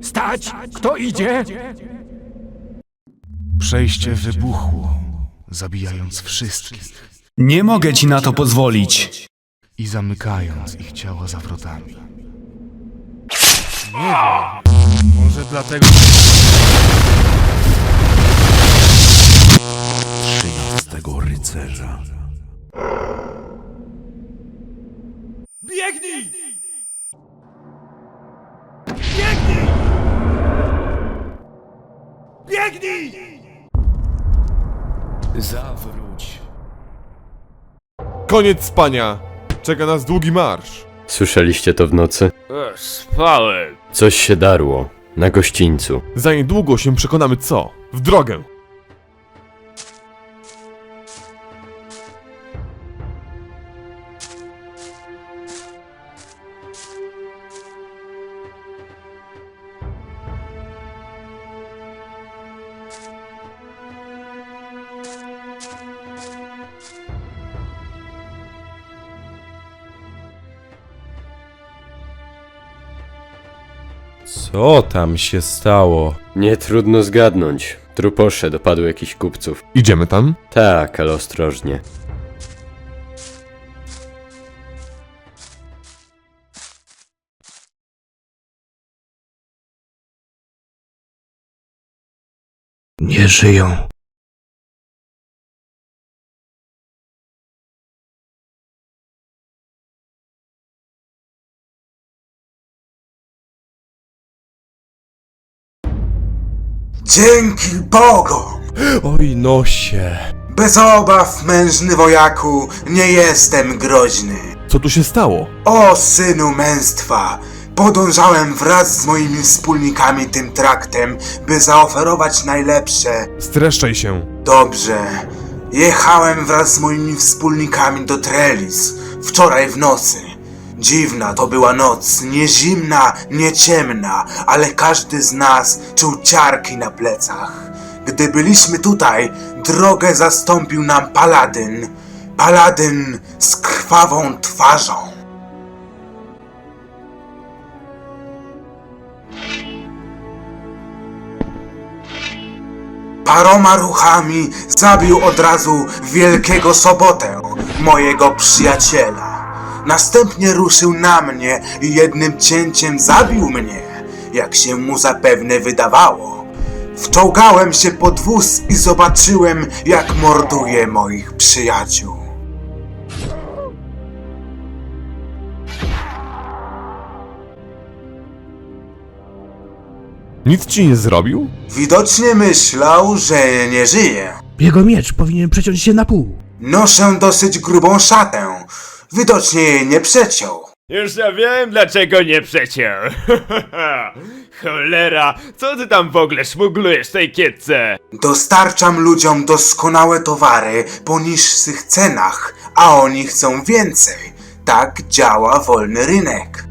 [SPEAKER 16] Stać! Kto idzie?
[SPEAKER 7] Przejście wybuchło, zabijając wszystkich
[SPEAKER 16] Nie mogę ci na to pozwolić.
[SPEAKER 7] i zamykając ich ciała za wrotami. Nie wiem, może dlatego... 13 rycerza.
[SPEAKER 16] Biegnij! Biegnij! Zawróć.
[SPEAKER 4] Koniec spania! Czeka nas długi marsz.
[SPEAKER 6] Słyszeliście to w nocy?
[SPEAKER 3] Spałem.
[SPEAKER 6] Coś się darło. Na gościńcu.
[SPEAKER 4] Za niedługo się przekonamy co. W drogę!
[SPEAKER 5] Co tam się stało?
[SPEAKER 6] Nie trudno zgadnąć. Truposze dopadły jakichś kupców.
[SPEAKER 4] Idziemy tam?
[SPEAKER 6] Tak, ale ostrożnie.
[SPEAKER 8] Nie żyją.
[SPEAKER 17] Dzięki Bogom!
[SPEAKER 5] Oj, nosie.
[SPEAKER 17] Bez obaw, mężny wojaku, nie jestem groźny.
[SPEAKER 4] Co tu się stało?
[SPEAKER 17] O synu męstwa! Podążałem wraz z moimi wspólnikami tym traktem, by zaoferować najlepsze.
[SPEAKER 4] Streszczaj się.
[SPEAKER 17] Dobrze. Jechałem wraz z moimi wspólnikami do Trellis wczoraj w nocy. Dziwna to była noc, nie zimna, nie ciemna, ale każdy z nas czuł ciarki na plecach. Gdy byliśmy tutaj, drogę zastąpił nam paladyn. Paladyn z krwawą twarzą. Paroma ruchami zabił od razu Wielkiego Sobotę, mojego przyjaciela. Następnie ruszył na mnie i jednym cięciem zabił mnie, jak się mu zapewne wydawało. Wczołgałem się pod wóz i zobaczyłem, jak morduje moich przyjaciół.
[SPEAKER 4] Nic ci nie zrobił?
[SPEAKER 17] Widocznie myślał, że nie żyje.
[SPEAKER 8] Jego miecz powinien przeciąć się na pół.
[SPEAKER 17] Noszę dosyć grubą szatę. Widocznie jej nie przeciął.
[SPEAKER 3] Już ja wiem, dlaczego nie przeciął. Cholera, co ty tam w ogóle szmuglujesz w tej kietce?
[SPEAKER 17] Dostarczam ludziom doskonałe towary po niższych cenach, a oni chcą więcej. Tak działa wolny rynek.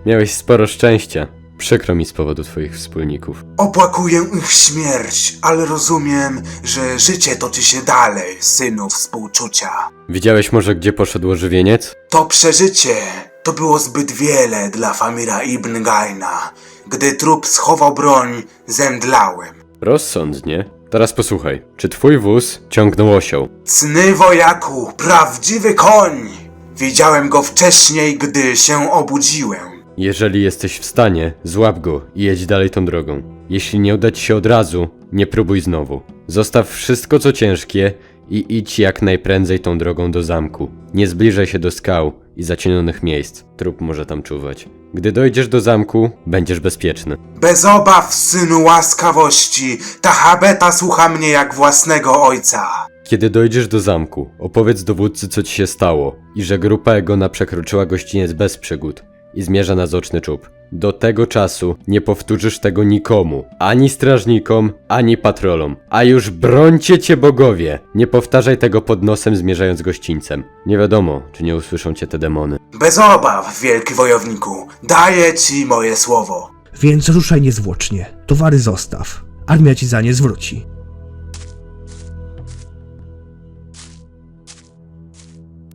[SPEAKER 6] Miałeś sporo szczęścia. Przykro mi z powodu twoich wspólników.
[SPEAKER 17] Opłakuję ich śmierć, ale rozumiem, że życie toczy się dalej, synu współczucia.
[SPEAKER 6] Widziałeś może, gdzie poszedł ożywieniec?
[SPEAKER 17] To przeżycie to było zbyt wiele dla Famira Ibn Gajna. Gdy trup schował broń, zemdlałem.
[SPEAKER 6] Rozsądnie. Teraz posłuchaj. Czy twój wóz ciągnął osioł?
[SPEAKER 17] Cny wojaku, prawdziwy koń! Widziałem go wcześniej, gdy się obudziłem.
[SPEAKER 6] Jeżeli jesteś w stanie, złap go i jedź dalej tą drogą. Jeśli nie uda ci się od razu, nie próbuj znowu. Zostaw wszystko co ciężkie i idź jak najprędzej tą drogą do zamku. Nie zbliżaj się do skał i zacienionych miejsc. Trup może tam czuwać. Gdy dojdziesz do zamku, będziesz bezpieczny.
[SPEAKER 17] Bez obaw, synu łaskawości, ta habeta słucha mnie jak własnego ojca.
[SPEAKER 6] Kiedy dojdziesz do zamku, opowiedz dowódcy co ci się stało i że grupa Egona przekroczyła gościniec bez przygód i zmierza na Zoczny Czub. Do tego czasu nie powtórzysz tego nikomu, ani strażnikom, ani patrolom. A już brońcie cię bogowie! Nie powtarzaj tego pod nosem zmierzając gościńcem. Nie wiadomo, czy nie usłyszą cię te demony.
[SPEAKER 17] Bez obaw, wielki wojowniku, daję ci moje słowo.
[SPEAKER 8] Więc ruszaj niezwłocznie. Towary zostaw. Armia ci za nie zwróci.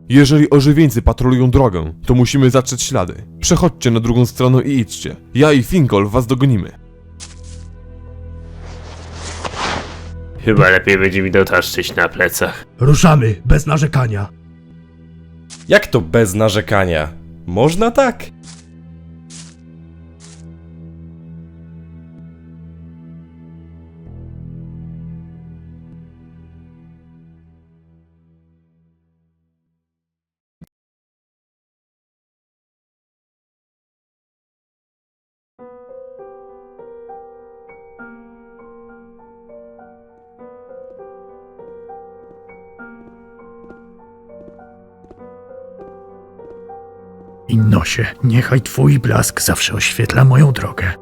[SPEAKER 4] Jeżeli ożywieńcy patrolują drogę, to musimy zatrzeć ślady. Przechodźcie na drugą stronę i idźcie. Ja i Fingolf was dogonimy.
[SPEAKER 3] Chyba lepiej będzie mi dotarczyć na plecach.
[SPEAKER 8] Ruszamy, bez narzekania.
[SPEAKER 5] Jak to bez narzekania? Można tak?
[SPEAKER 10] Innosie, niechaj twój blask zawsze oświetla moją drogę.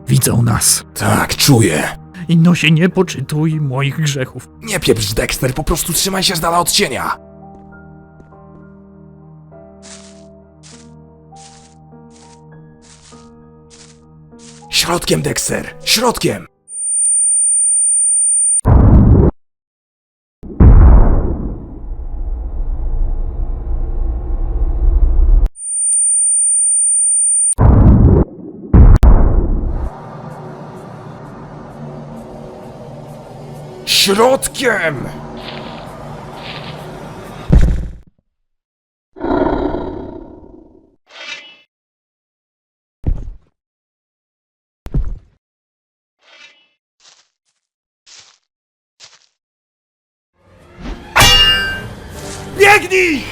[SPEAKER 10] Widzą nas.
[SPEAKER 16] Tak, czuję.
[SPEAKER 10] Innosie, nie poczytuj moich grzechów.
[SPEAKER 16] Nie pieprz, Dexter, po prostu trzymaj się z dala od cienia. Środkiem, Dexter, środkiem! Środkiem! Biegnij!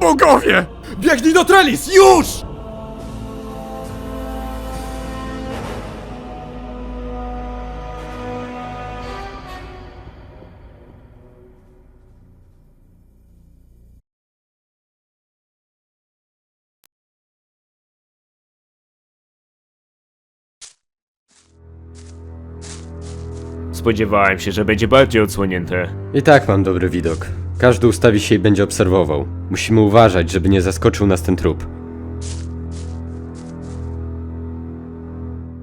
[SPEAKER 16] Bogowie! Biegnij do Trellis, już!
[SPEAKER 3] Spodziewałem się, że będzie bardziej odsłonięte.
[SPEAKER 6] I tak mam dobry widok. Każdy ustawi się i będzie obserwował. Musimy uważać, żeby nie zaskoczył nas ten trup.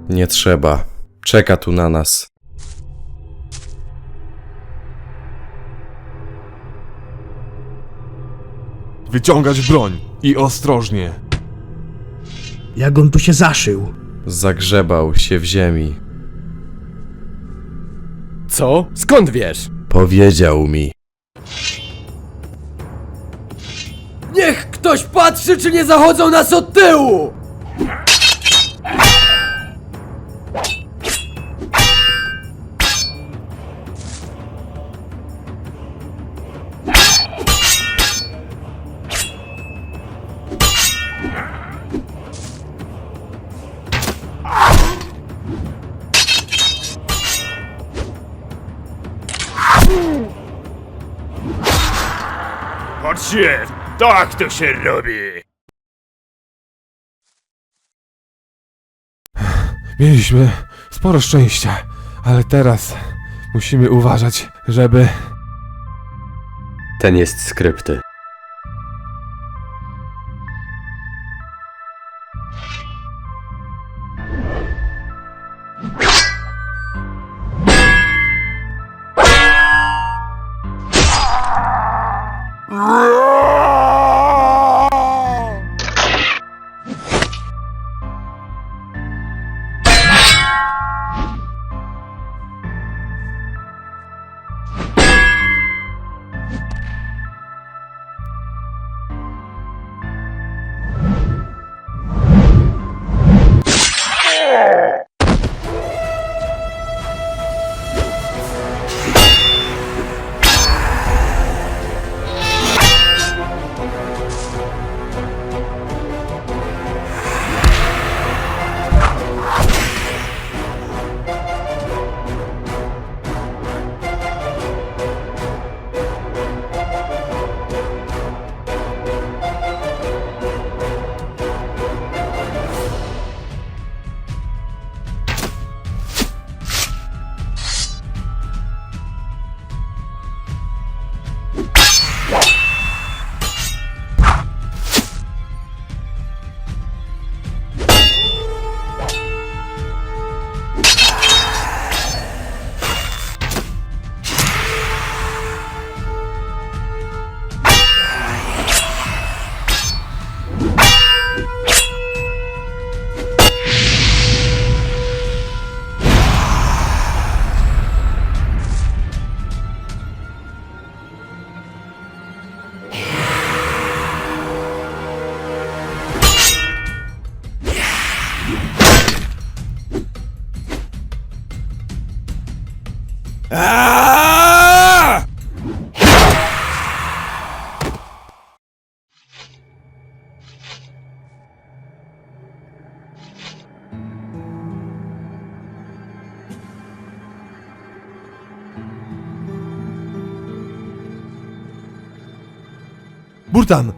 [SPEAKER 5] Nie trzeba. Czeka tu na nas.
[SPEAKER 4] Wyciągać broń i ostrożnie.
[SPEAKER 8] Jak on tu się zaszył?
[SPEAKER 5] Zagrzebał się w ziemi.
[SPEAKER 2] Co? Skąd wiesz?
[SPEAKER 5] Powiedział mi.
[SPEAKER 18] Niech ktoś patrzy, czy nie zachodzą nas od tyłu!
[SPEAKER 3] Patrzcie, tak to się robi!
[SPEAKER 4] Mieliśmy sporo szczęścia, ale teraz musimy uważać, żeby...
[SPEAKER 6] Ten jest skrypty.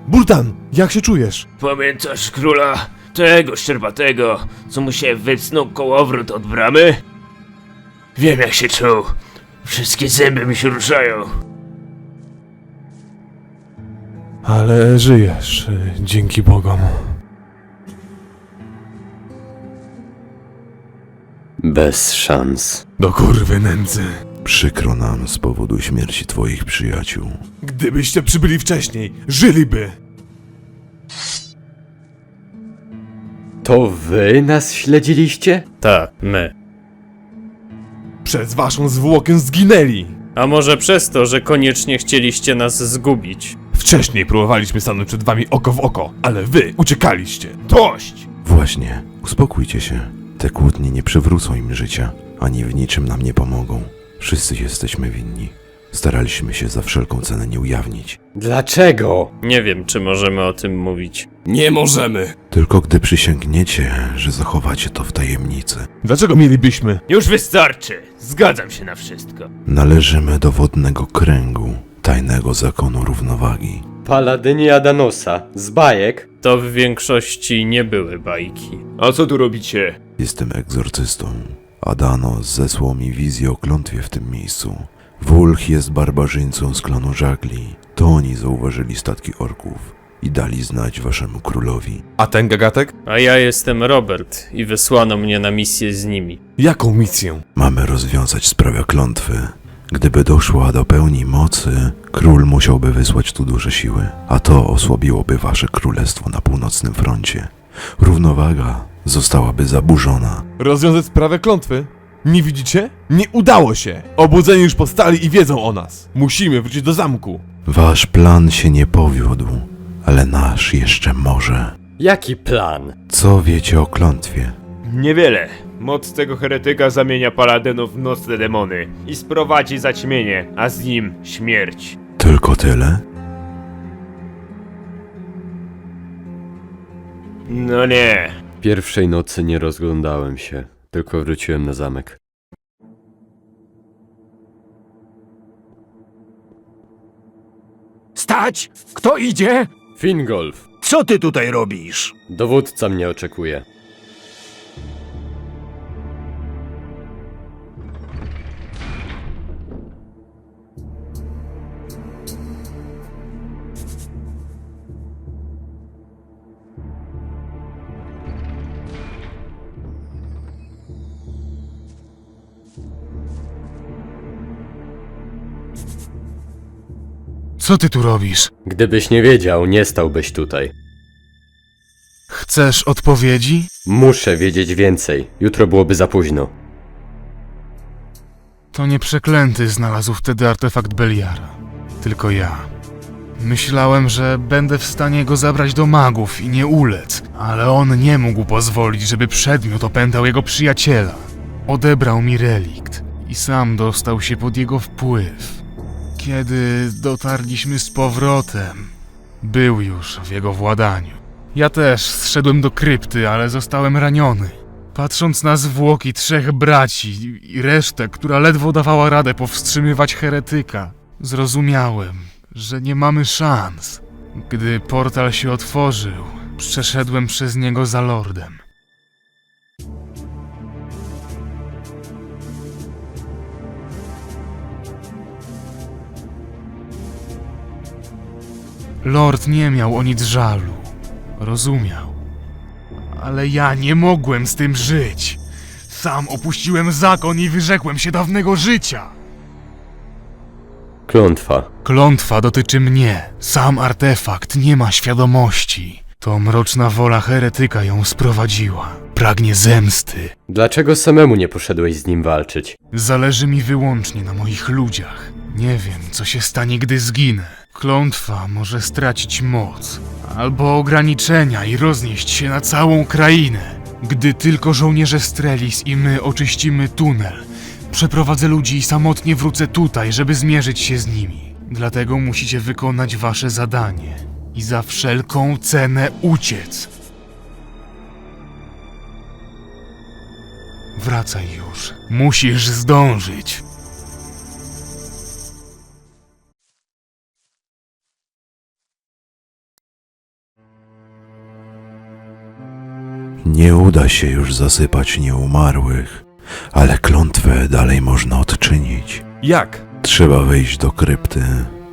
[SPEAKER 4] Burtan, jak się czujesz?
[SPEAKER 3] Pamiętasz króla? Tego szczerbatego, co mu się wycnął kołowrót od bramy? Wiem jak się czuł. Wszystkie zęby mi się ruszają.
[SPEAKER 4] Ale żyjesz, dzięki Bogom.
[SPEAKER 6] Bez szans.
[SPEAKER 4] Do kurwy nędzy.
[SPEAKER 19] Przykro nam z powodu śmierci twoich przyjaciół.
[SPEAKER 4] Gdybyście przybyli wcześniej, żyliby!
[SPEAKER 6] To wy nas śledziliście?
[SPEAKER 2] Tak, my.
[SPEAKER 4] Przez waszą zwłokę zginęli!
[SPEAKER 2] A może przez to, że koniecznie chcieliście nas zgubić?
[SPEAKER 4] Wcześniej próbowaliśmy stanąć przed wami oko w oko, ale wy uciekaliście. Dość!
[SPEAKER 19] Właśnie, uspokójcie się. Te kłótnie nie przywrócą im życia, ani w niczym nam nie pomogą. Wszyscy jesteśmy winni. Staraliśmy się za wszelką cenę nie ujawnić.
[SPEAKER 6] Dlaczego?
[SPEAKER 2] Nie wiem, czy możemy o tym mówić.
[SPEAKER 16] Nie możemy!
[SPEAKER 19] Tylko gdy przysięgniecie, że zachowacie to w tajemnicy.
[SPEAKER 4] Dlaczego mielibyśmy?
[SPEAKER 3] Już wystarczy! Zgadzam się na wszystko.
[SPEAKER 19] Należymy do wodnego kręgu, tajnego zakonu równowagi.
[SPEAKER 6] Paladyni Adanosa, z bajek?
[SPEAKER 2] To w większości nie były bajki.
[SPEAKER 3] A co tu robicie?
[SPEAKER 19] Jestem egzorcystą. Adanos zesłał mi wizję o klątwie w tym miejscu. Wulch jest barbarzyńcą z klanu żagli. To oni zauważyli statki orków i dali znać waszemu królowi.
[SPEAKER 4] A ten gagatek?
[SPEAKER 2] A ja jestem Robert i wysłano mnie na misję z nimi.
[SPEAKER 4] Jaką misję?
[SPEAKER 19] Mamy rozwiązać sprawę klątwy. Gdyby doszła do pełni mocy, król musiałby wysłać tu duże siły, a to osłabiłoby wasze królestwo na północnym froncie. Równowaga zostałaby zaburzona.
[SPEAKER 4] Rozwiązać sprawę klątwy? Nie widzicie? Nie udało się! Obudzeni już powstali i wiedzą o nas. Musimy wrócić do zamku.
[SPEAKER 19] Wasz plan się nie powiódł, ale nasz jeszcze może.
[SPEAKER 6] Jaki plan?
[SPEAKER 19] Co wiecie o klątwie?
[SPEAKER 3] Niewiele. Moc tego heretyka zamienia paladynów w nocne demony i sprowadzi zaćmienie, a z nim śmierć.
[SPEAKER 19] Tylko tyle?
[SPEAKER 3] No nie.
[SPEAKER 6] Pierwszej nocy nie rozglądałem się, tylko wróciłem na zamek.
[SPEAKER 16] Stać! Kto idzie?
[SPEAKER 6] Fingolf,
[SPEAKER 16] Co ty tutaj robisz?
[SPEAKER 6] dowódca mnie oczekuje.
[SPEAKER 7] Co ty tu robisz?
[SPEAKER 6] Gdybyś nie wiedział, nie stałbyś tutaj.
[SPEAKER 7] Chcesz odpowiedzi?
[SPEAKER 6] Muszę wiedzieć więcej. Jutro byłoby za późno.
[SPEAKER 7] To nie przeklęty znalazł wtedy artefakt Beliara. Tylko ja. Myślałem, że będę w stanie go zabrać do magów i nie ulec, ale on nie mógł pozwolić, żeby przedmiot opętał jego przyjaciela. Odebrał mi relikt i sam dostał się pod jego wpływ. Kiedy dotarliśmy z powrotem, był już w jego władaniu. Ja też zszedłem do krypty, ale zostałem raniony. Patrząc na zwłoki 3 braci i resztę, która ledwo dawała radę powstrzymywać heretyka, zrozumiałem, że nie mamy szans. Gdy portal się otworzył, przeszedłem przez niego za lordem. Lord nie miał o nic żalu. Rozumiał. Ale ja nie mogłem z tym żyć. Sam opuściłem zakon i wyrzekłem się dawnego życia.
[SPEAKER 6] Klątwa.
[SPEAKER 7] Klątwa dotyczy mnie. Sam artefakt nie ma świadomości. To mroczna wola heretyka ją sprowadziła. Pragnie zemsty.
[SPEAKER 6] Dlaczego samemu nie poszedłeś z nim walczyć?
[SPEAKER 7] Zależy mi wyłącznie na moich ludziach. Nie wiem, co się stanie, gdy zginę. Klątwa może stracić moc, albo ograniczenia i roznieść się na całą krainę. Gdy tylko żołnierze Strelis i my oczyścimy tunel, przeprowadzę ludzi i samotnie wrócę tutaj, żeby zmierzyć się z nimi. Dlatego musicie wykonać wasze zadanie i za wszelką cenę uciec. Wracaj już. Musisz zdążyć.
[SPEAKER 19] Nie uda się już zasypać nieumarłych, ale klątwę dalej można odczynić.
[SPEAKER 4] Jak?
[SPEAKER 19] Trzeba wejść do krypty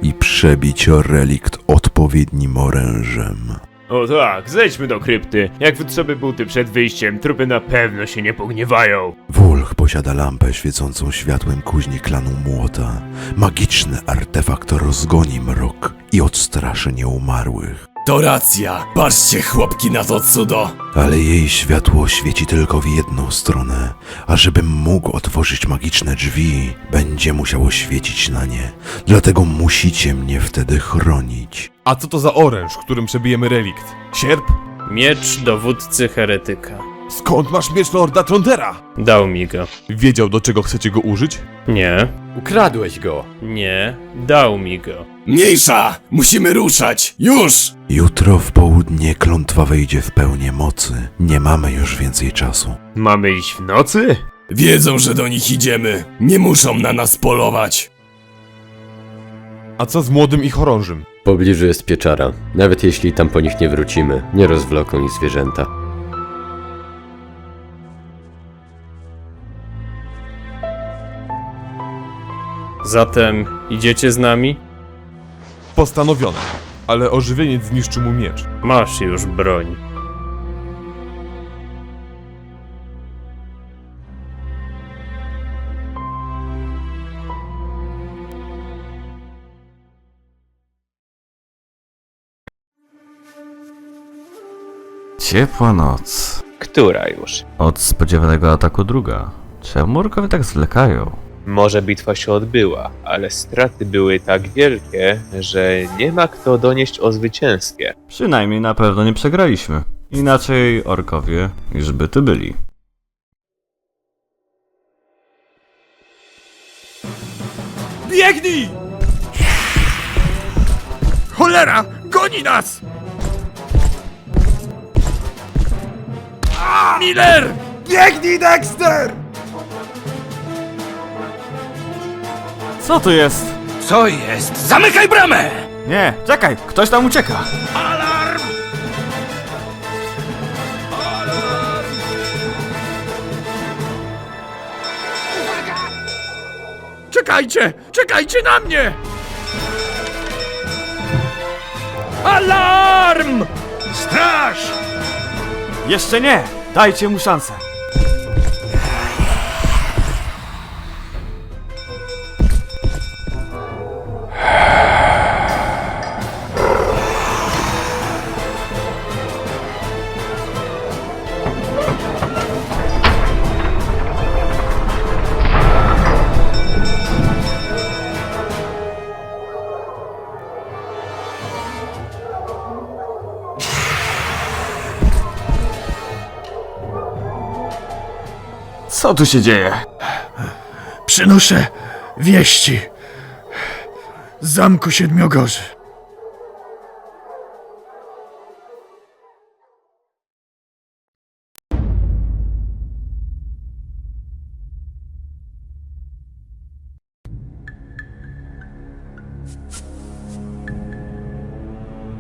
[SPEAKER 19] i przebić relikt odpowiednim orężem.
[SPEAKER 3] O tak, zejdźmy do krypty. Jak wytrzemy buty przed wyjściem, trupy na pewno się nie pogniewają.
[SPEAKER 19] Wulch posiada lampę świecącą światłem kuźni klanu Młota. Magiczny artefakt rozgoni mrok i odstraszy nieumarłych.
[SPEAKER 16] To racja. Patrzcie, chłopki, na to cudo.
[SPEAKER 19] Ale jej światło świeci tylko w jedną stronę, a żebym mógł otworzyć magiczne drzwi, będzie musiało świecić na nie. Dlatego musicie mnie wtedy chronić.
[SPEAKER 4] A co to za oręż, którym przebijemy relikt? Sierp?
[SPEAKER 2] Miecz dowódcy heretyka.
[SPEAKER 4] Skąd masz miecz Lorda Trondera?
[SPEAKER 2] Dał mi go.
[SPEAKER 4] Wiedział, do czego chcecie go użyć?
[SPEAKER 2] Nie.
[SPEAKER 6] Ukradłeś go.
[SPEAKER 2] Nie. Dał mi go.
[SPEAKER 16] Mniejsza! Musimy ruszać! Już!
[SPEAKER 19] Jutro w południe klątwa wejdzie w pełnię mocy. Nie mamy już więcej czasu.
[SPEAKER 3] Mamy iść w nocy?
[SPEAKER 16] Wiedzą, że do nich idziemy. Nie muszą na nas polować.
[SPEAKER 4] A co z młodym i chorążym?
[SPEAKER 6] W pobliżu jest pieczara. Nawet jeśli tam po nich nie wrócimy, nie rozwloką ich zwierzęta.
[SPEAKER 2] Zatem idziecie z nami?
[SPEAKER 4] Postanowione. Ale ożywieniec zniszczy mu miecz.
[SPEAKER 2] Masz już broń.
[SPEAKER 20] Ciepła noc.
[SPEAKER 9] Która już?
[SPEAKER 20] Od spodziewanego ataku druga. Czemu orkowie tak zwlekają?
[SPEAKER 21] Może bitwa się odbyła, ale straty były tak wielkie, że nie ma kto donieść o zwycięstwie.
[SPEAKER 11] Przynajmniej na pewno nie przegraliśmy. Inaczej orkowie już by tu byli.
[SPEAKER 10] Biegnij! Cholera! Goni nas! Miller! Biegnij, Dexter!
[SPEAKER 11] Co to jest?
[SPEAKER 10] Co jest? Zamykaj bramę!
[SPEAKER 11] Nie, czekaj, ktoś tam ucieka.
[SPEAKER 10] Alarm! Czekajcie! Czekajcie na mnie! Alarm! Straż!
[SPEAKER 11] Jeszcze nie! Dajcie mu szansę. Co tu się dzieje?
[SPEAKER 10] Przynoszę wieści z Zamku Siedmiogorzy.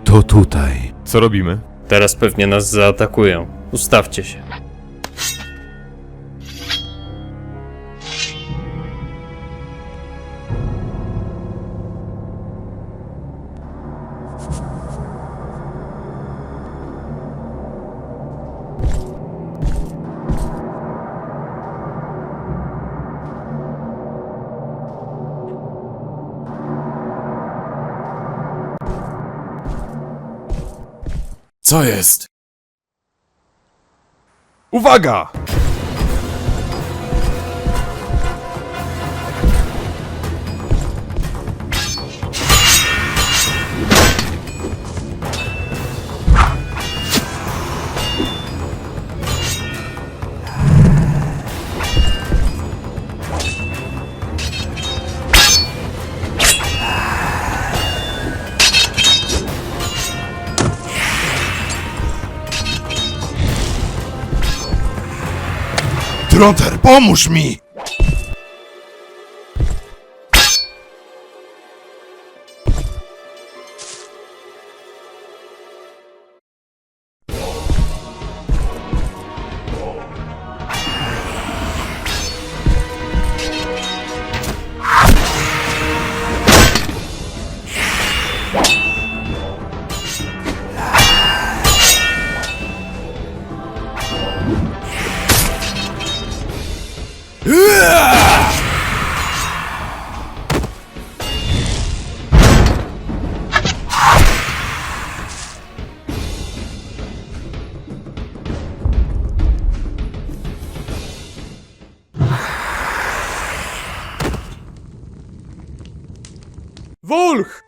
[SPEAKER 19] To tutaj.
[SPEAKER 4] Co robimy?
[SPEAKER 22] Teraz pewnie nas zaatakują. Ustawcie się.
[SPEAKER 16] Co jest?
[SPEAKER 4] Uwaga!
[SPEAKER 14] Tronter, pomóż mi!
[SPEAKER 4] Wulch!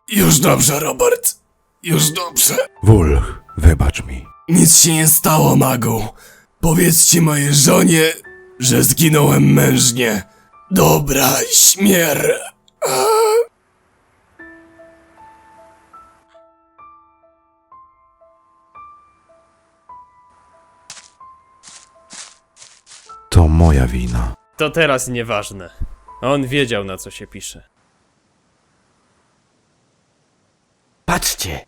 [SPEAKER 16] Już dobrze, Robert. Już dobrze.
[SPEAKER 19] Wulch, wybacz mi.
[SPEAKER 16] Nic się nie stało, magu. Powiedzcie mojej żonie, że zginąłem mężnie. Dobra śmierć.
[SPEAKER 19] To moja wina.
[SPEAKER 22] To teraz nieważne. On wiedział, na co się pisze.
[SPEAKER 18] Patrzcie!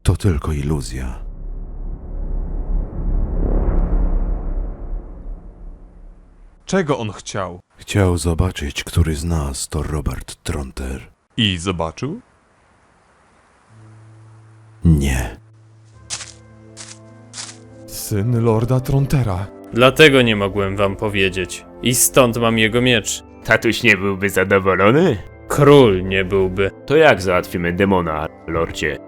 [SPEAKER 19] To tylko iluzja.
[SPEAKER 4] Czego on chciał?
[SPEAKER 19] Chciał zobaczyć, który z nas to Robert Tronter.
[SPEAKER 4] I zobaczył?
[SPEAKER 19] Nie.
[SPEAKER 4] Syn Lorda Trontera.
[SPEAKER 22] Dlatego nie mogłem wam powiedzieć. I stąd mam jego miecz.
[SPEAKER 3] Tatuś nie byłby zadowolony?
[SPEAKER 22] Król nie byłby.
[SPEAKER 3] To jak załatwimy demona, lordzie?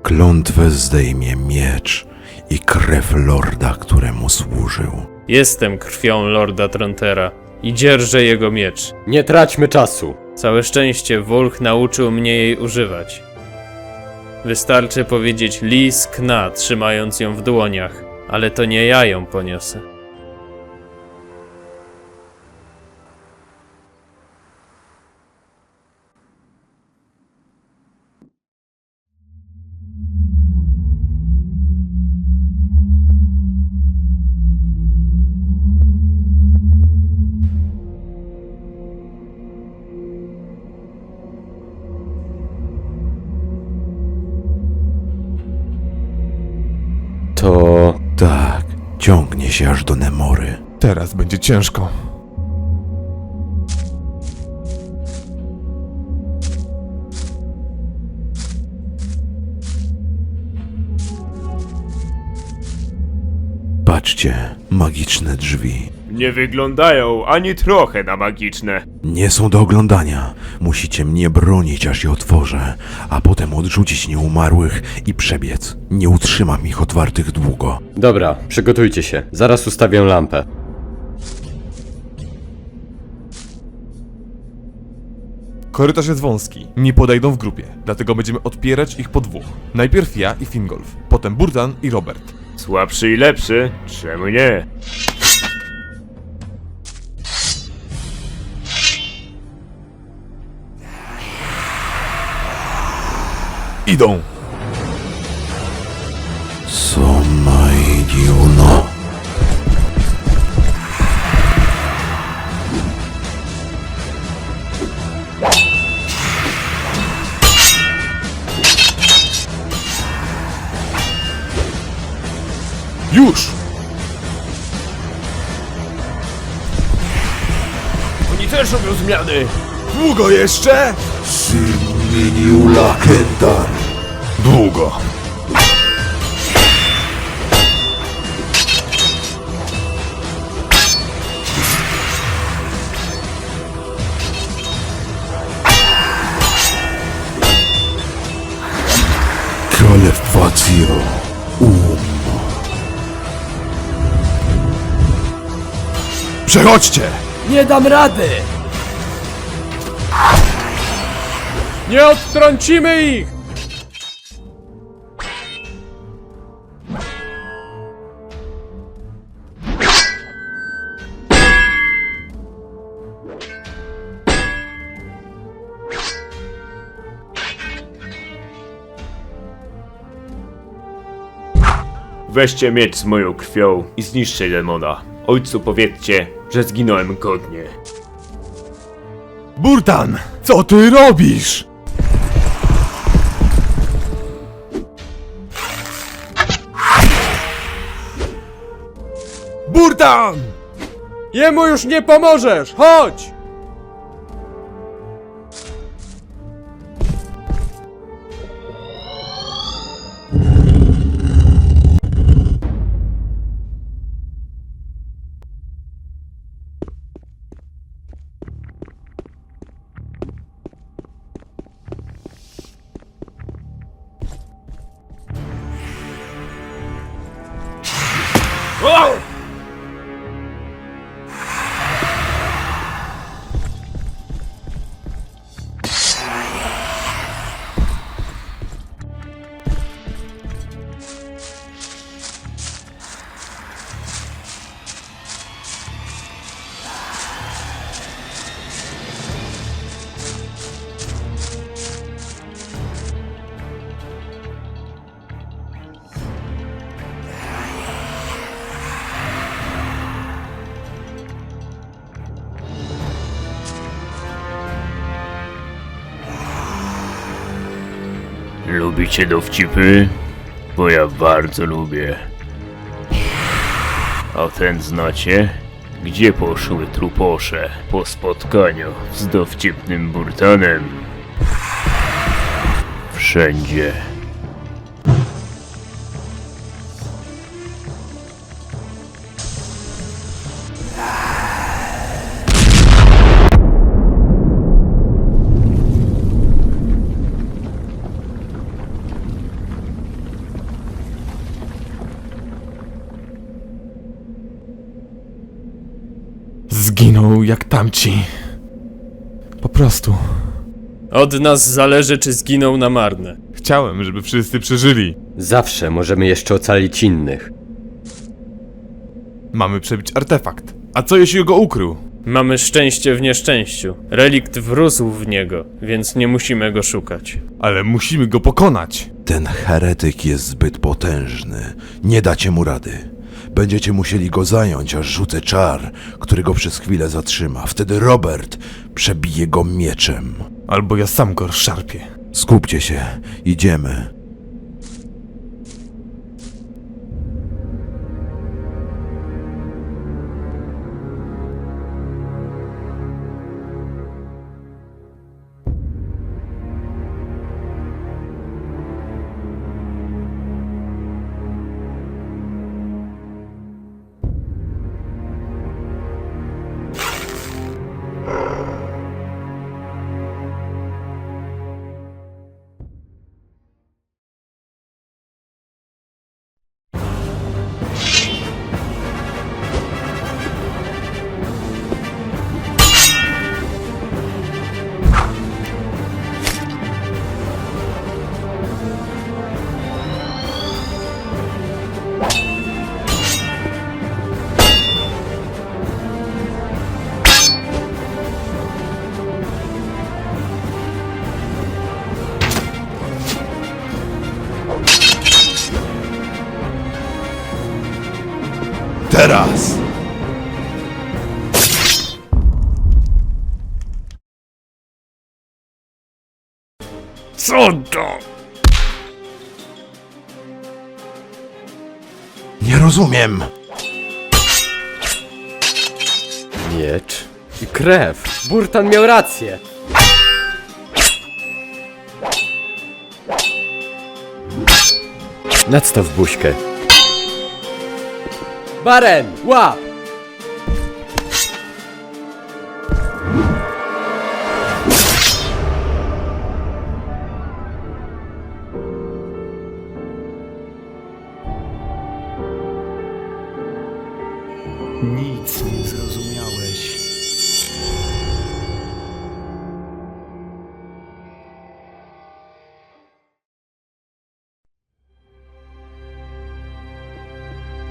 [SPEAKER 19] Klątwę zdejmie miecz i krew lorda, któremu służył.
[SPEAKER 22] Jestem krwią Lorda Trontera i dzierżę jego miecz.
[SPEAKER 6] Nie traćmy czasu.
[SPEAKER 22] Całe szczęście Wulch nauczył mnie jej używać. Wystarczy powiedzieć Lis Kna, trzymając ją w dłoniach, ale to nie ja ją poniosę.
[SPEAKER 19] To... tak, ciągnie się aż do Nemory.
[SPEAKER 4] Teraz będzie ciężko.
[SPEAKER 19] Patrzcie, magiczne drzwi.
[SPEAKER 3] Nie wyglądają ani trochę na magiczne.
[SPEAKER 19] Nie są do oglądania. Musicie mnie bronić, aż je otworzę, a potem odrzucić nieumarłych i przebiec. Nie utrzymam ich otwartych długo.
[SPEAKER 6] Dobra, przygotujcie się. Zaraz ustawię lampę.
[SPEAKER 4] Korytarz jest wąski, nie podejdą w grupie, dlatego będziemy odpierać ich po dwóch. Najpierw ja i Fingolf, potem Burtan i Robert.
[SPEAKER 3] Słabszy i lepszy? Czemu nie?
[SPEAKER 4] Idą!
[SPEAKER 19] Somaidiuno.
[SPEAKER 4] Już!
[SPEAKER 3] Oni też robią zmiany!
[SPEAKER 4] Długo jeszcze?
[SPEAKER 19] Siminiula Kendar.
[SPEAKER 4] Długo.
[SPEAKER 19] Kalefacio.
[SPEAKER 4] Przechodźcie!
[SPEAKER 18] Nie dam rady!
[SPEAKER 22] Nie odtrącimy ich!
[SPEAKER 3] Weźcie miecz z moją krwią i zniszczcie demona. Ojcu powiedzcie, że zginąłem godnie.
[SPEAKER 4] Burtan! Co ty robisz? Burtan!
[SPEAKER 22] Jemu już nie pomożesz! Chodź!
[SPEAKER 3] Lubicie dowcipy? Bo ja bardzo lubię. A ten znacie? Gdzie poszły truposze po spotkaniu z dowcipnym Burtanem? Wszędzie.
[SPEAKER 4] Zginął jak tamci. Po prostu.
[SPEAKER 22] Od nas zależy, czy zginą na marne.
[SPEAKER 4] Chciałem, żeby wszyscy przeżyli.
[SPEAKER 6] Zawsze możemy jeszcze ocalić innych.
[SPEAKER 4] Mamy przebić artefakt. A co jeśli go ukrył?
[SPEAKER 22] Mamy szczęście w nieszczęściu. Relikt wrósł w niego, więc nie musimy go szukać.
[SPEAKER 4] Ale musimy go pokonać.
[SPEAKER 19] Ten heretyk jest zbyt potężny. Nie dacie mu rady. Będziecie musieli go zająć, aż rzucę czar, który go przez chwilę zatrzyma. Wtedy Robert przebije go mieczem.
[SPEAKER 4] Albo ja sam go rozszarpię.
[SPEAKER 19] Skupcie się. Idziemy. Teraz!
[SPEAKER 10] Co to?
[SPEAKER 19] Nie rozumiem.
[SPEAKER 6] Miecz i krew. Burtan miał rację. Nadstaw buźkę. Baren, łap!
[SPEAKER 10] Nic nie zrozumiałeś.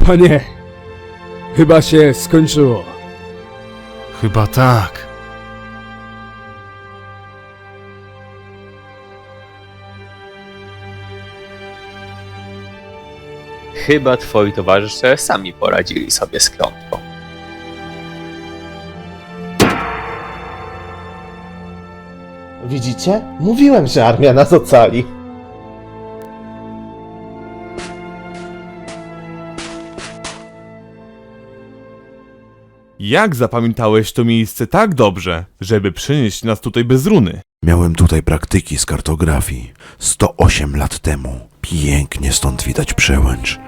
[SPEAKER 2] Panie, chyba się skończyło.
[SPEAKER 4] Chyba tak.
[SPEAKER 21] Chyba twoi towarzysze sami poradzili sobie z klątwą.
[SPEAKER 13] Widzicie? Mówiłem, że armia nas ocali.
[SPEAKER 4] Jak zapamiętałeś to miejsce tak dobrze, żeby przynieść nas tutaj bez runy?
[SPEAKER 19] Miałem tutaj praktyki z kartografii 108 lat temu. Pięknie stąd widać przełęcz.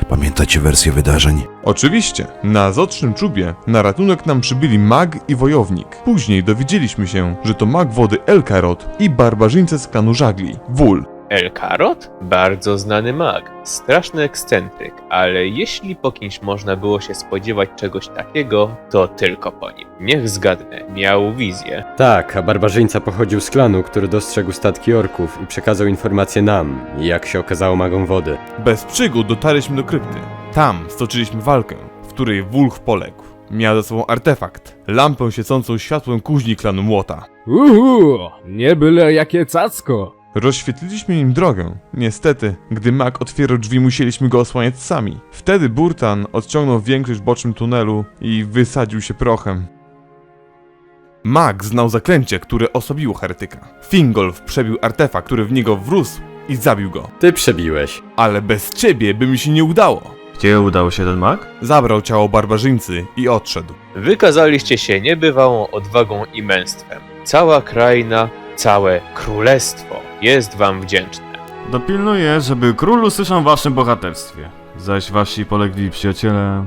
[SPEAKER 19] Pamiętacie wersję wydarzeń?
[SPEAKER 4] Oczywiście, na Zotrzym Czubie na ratunek nam przybyli mag i wojownik. Później dowiedzieliśmy się, że to mag wody Elkarot i barbarzyńcy z klanu żagli, Wul.
[SPEAKER 21] Elkarot? Bardzo znany mag, straszny ekscentryk, ale jeśli po kimś można było się spodziewać czegoś takiego, to tylko po nim. Niech zgadnę, miał wizję.
[SPEAKER 6] Tak, a barbarzyńca pochodził z klanu, który dostrzegł statki orków i przekazał informacje nam, jak się okazało magom wody.
[SPEAKER 4] Bez przygód dotarliśmy do krypty. Tam stoczyliśmy walkę, w której Wulch poległ. Miał ze sobą artefakt, lampę świecącą światłem kuźni klanu Młota.
[SPEAKER 2] Nie byle jakie cacko.
[SPEAKER 4] Rozświetliliśmy im drogę. Niestety, gdy mag otwierał drzwi, musieliśmy go osłaniać sami. Wtedy Burtan odciągnął większość w bocznym tunelu i wysadził się prochem. Mag znał zaklęcie, które osłabiło heretyka. Fingolf przebił artefakt, który w niego wrósł i zabił go.
[SPEAKER 6] Ty przebiłeś.
[SPEAKER 4] Ale bez ciebie by mi się nie udało.
[SPEAKER 11] Gdzie udał się ten mag?
[SPEAKER 4] Zabrał ciało barbarzyńcy i odszedł.
[SPEAKER 21] Wykazaliście się niebywałą odwagą i męstwem. Cała kraina, całe królestwo jest wam wdzięczne.
[SPEAKER 11] Dopilnuję, żeby król usłyszał o waszym bohaterstwie. Zaś wasi polegli przyjaciele...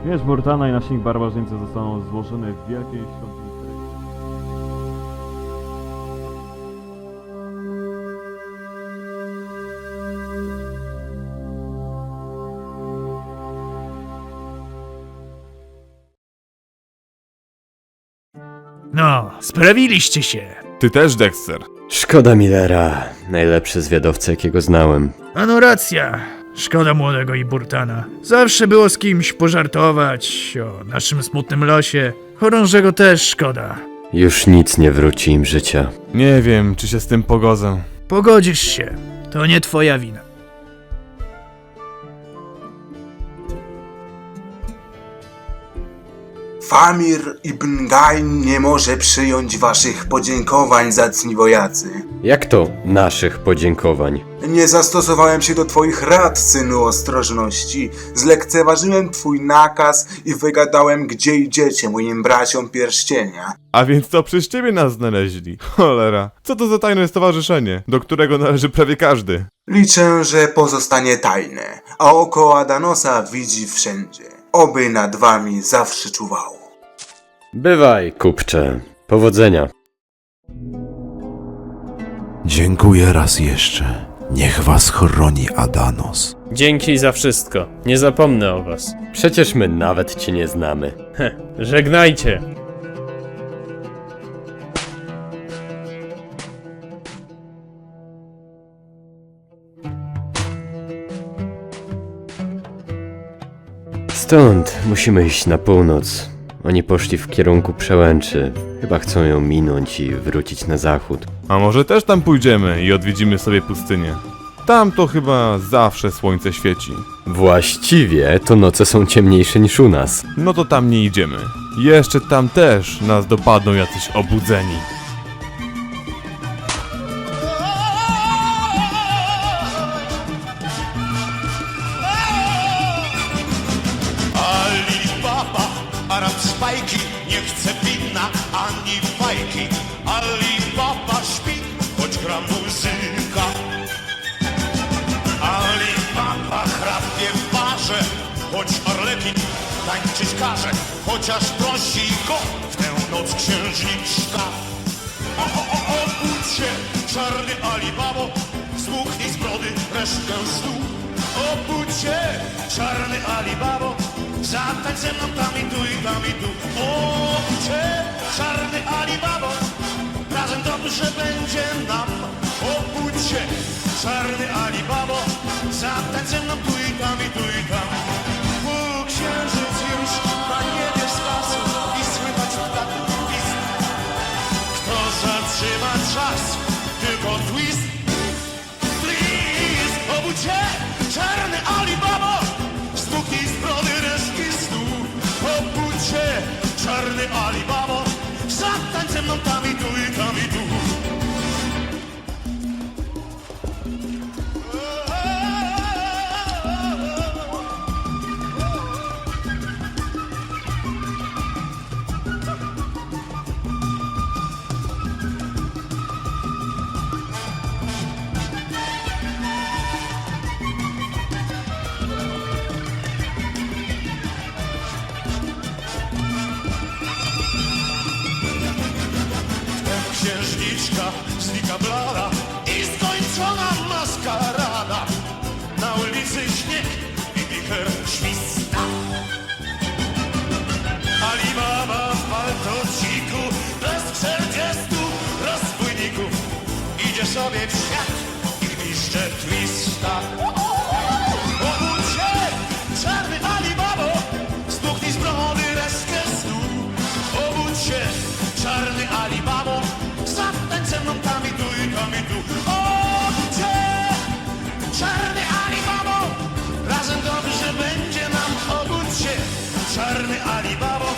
[SPEAKER 11] Miecz Burtana i nasi barbarzyńcy zostaną złożone w wielkiej świątyni.
[SPEAKER 10] No, sprawiliście się.
[SPEAKER 4] Ty też, Dexter.
[SPEAKER 6] Szkoda Millera. Najlepszy zwiadowca, jakiego znałem.
[SPEAKER 10] Ano racja. Szkoda młodego i Burtana. Zawsze było z kimś pożartować o naszym smutnym losie. Chorążego też szkoda.
[SPEAKER 6] Już nic nie wróci im życia.
[SPEAKER 4] Nie wiem, czy się z tym pogodzę.
[SPEAKER 10] Pogodzisz się. To nie twoja wina.
[SPEAKER 17] Famir ibn Gain nie może przyjąć waszych podziękowań, zacni wojacy.
[SPEAKER 6] Jak to naszych podziękowań?
[SPEAKER 17] Nie zastosowałem się do twoich rad, synu ostrożności. Zlekceważyłem twój nakaz i wygadałem, gdzie idziecie moim braciom pierścienia.
[SPEAKER 4] A więc to przez ciebie nas znaleźli. Cholera. Co to za tajne stowarzyszenie, do którego należy prawie każdy?
[SPEAKER 17] Liczę, że pozostanie tajne, a oko Adanosa widzi wszędzie. Oby nad wami zawsze czuwało.
[SPEAKER 6] Bywaj, kupcze. Powodzenia.
[SPEAKER 19] Dziękuję raz jeszcze. Niech was chroni Adanos.
[SPEAKER 22] Dzięki za wszystko. Nie zapomnę o was.
[SPEAKER 6] Przecież my nawet cię nie znamy.
[SPEAKER 22] Żegnajcie.
[SPEAKER 6] Stąd musimy iść na północ. Oni poszli w kierunku przełęczy. Chyba chcą ją minąć i wrócić na zachód.
[SPEAKER 4] A może też tam pójdziemy i odwiedzimy sobie pustynię? Tam to chyba zawsze słońce świeci.
[SPEAKER 6] Właściwie to noce są ciemniejsze niż u nas.
[SPEAKER 4] No to tam nie idziemy. Jeszcze tam też nas dopadną jacyś obudzeni.
[SPEAKER 12] Alibaba, Arab spajki, nie chce wina ani fajki. Alibaba śpi, choć gra muzyka. Alibaba chrapie w barze, choć Arlekin tańczyć każe. Chociaż prosi go w tę noc księżniczka. Obudź się, czarny Alibabo, zmuchnij z brody resztkę snu. Obudź się, czarny Alibabo, zatańcz ze mną tam i tu i tam i tu. Obudź się, czarny Alibabo, razem dobrze będzie nam. Obudź się, czarny Alibabo, zatańcz ze mną tu i tam i tu i tam. Księżyc już na niebie zgasł i słychać ptaków gwizd. Kto zatrzyma czas? Tylko twist. Twist! Obudź się, czarny Alibabo, stuknij z brody resztki snu. Obudź się, czarny Alibabo, zatańcz ze mną tam i tu i tam i tu. Księżniczka znika blada i skończona maskarada. Na ulicy śnieg i wicher śwista. Alibaba w paltociku, bez 40 rozbójników, idzie sobie w świat i gwizdże twista. Obudź się, czarny Alibabo, spuchnij z brody resztkę snu. Obudź się, czarny Alibabo, zatańcz ze mną tam i tu i tam i tu. Obudź się, czarny Alibabo, razem dobrze będzie nam. Obudź się, czarny Alibabo,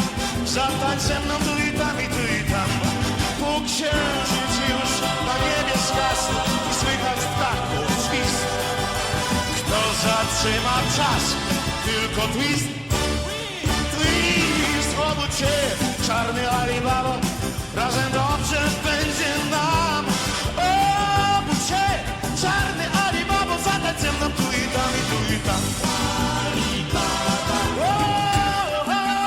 [SPEAKER 12] zatańcz ze mną tu i tam i tu i tam. Pół księżyc już na niebie zgasł i słychać ptaków świst. Kto zatrzyma czas? Tylko twist. Twist, obudź się, czarny Alibabo, razem dobrze będzie nam. Obudź się, czarny Alibabo, zatańcz ze mną tu i tam i tu i tam. Alibaba, Alibaba,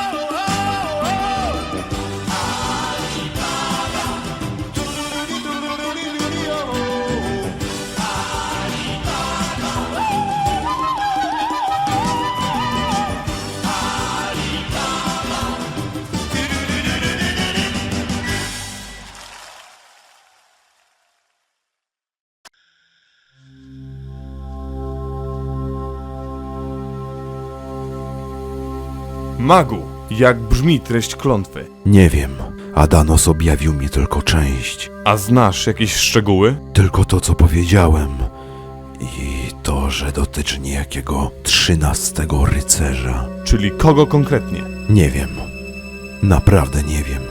[SPEAKER 4] Magu, jak brzmi treść klątwy?
[SPEAKER 19] Nie wiem. Adanos objawił mi tylko część.
[SPEAKER 4] A znasz jakieś szczegóły?
[SPEAKER 19] Tylko to, co powiedziałem. I to, że dotyczy niejakiego 13 rycerza.
[SPEAKER 4] Czyli kogo konkretnie?
[SPEAKER 19] Nie wiem. Naprawdę nie wiem.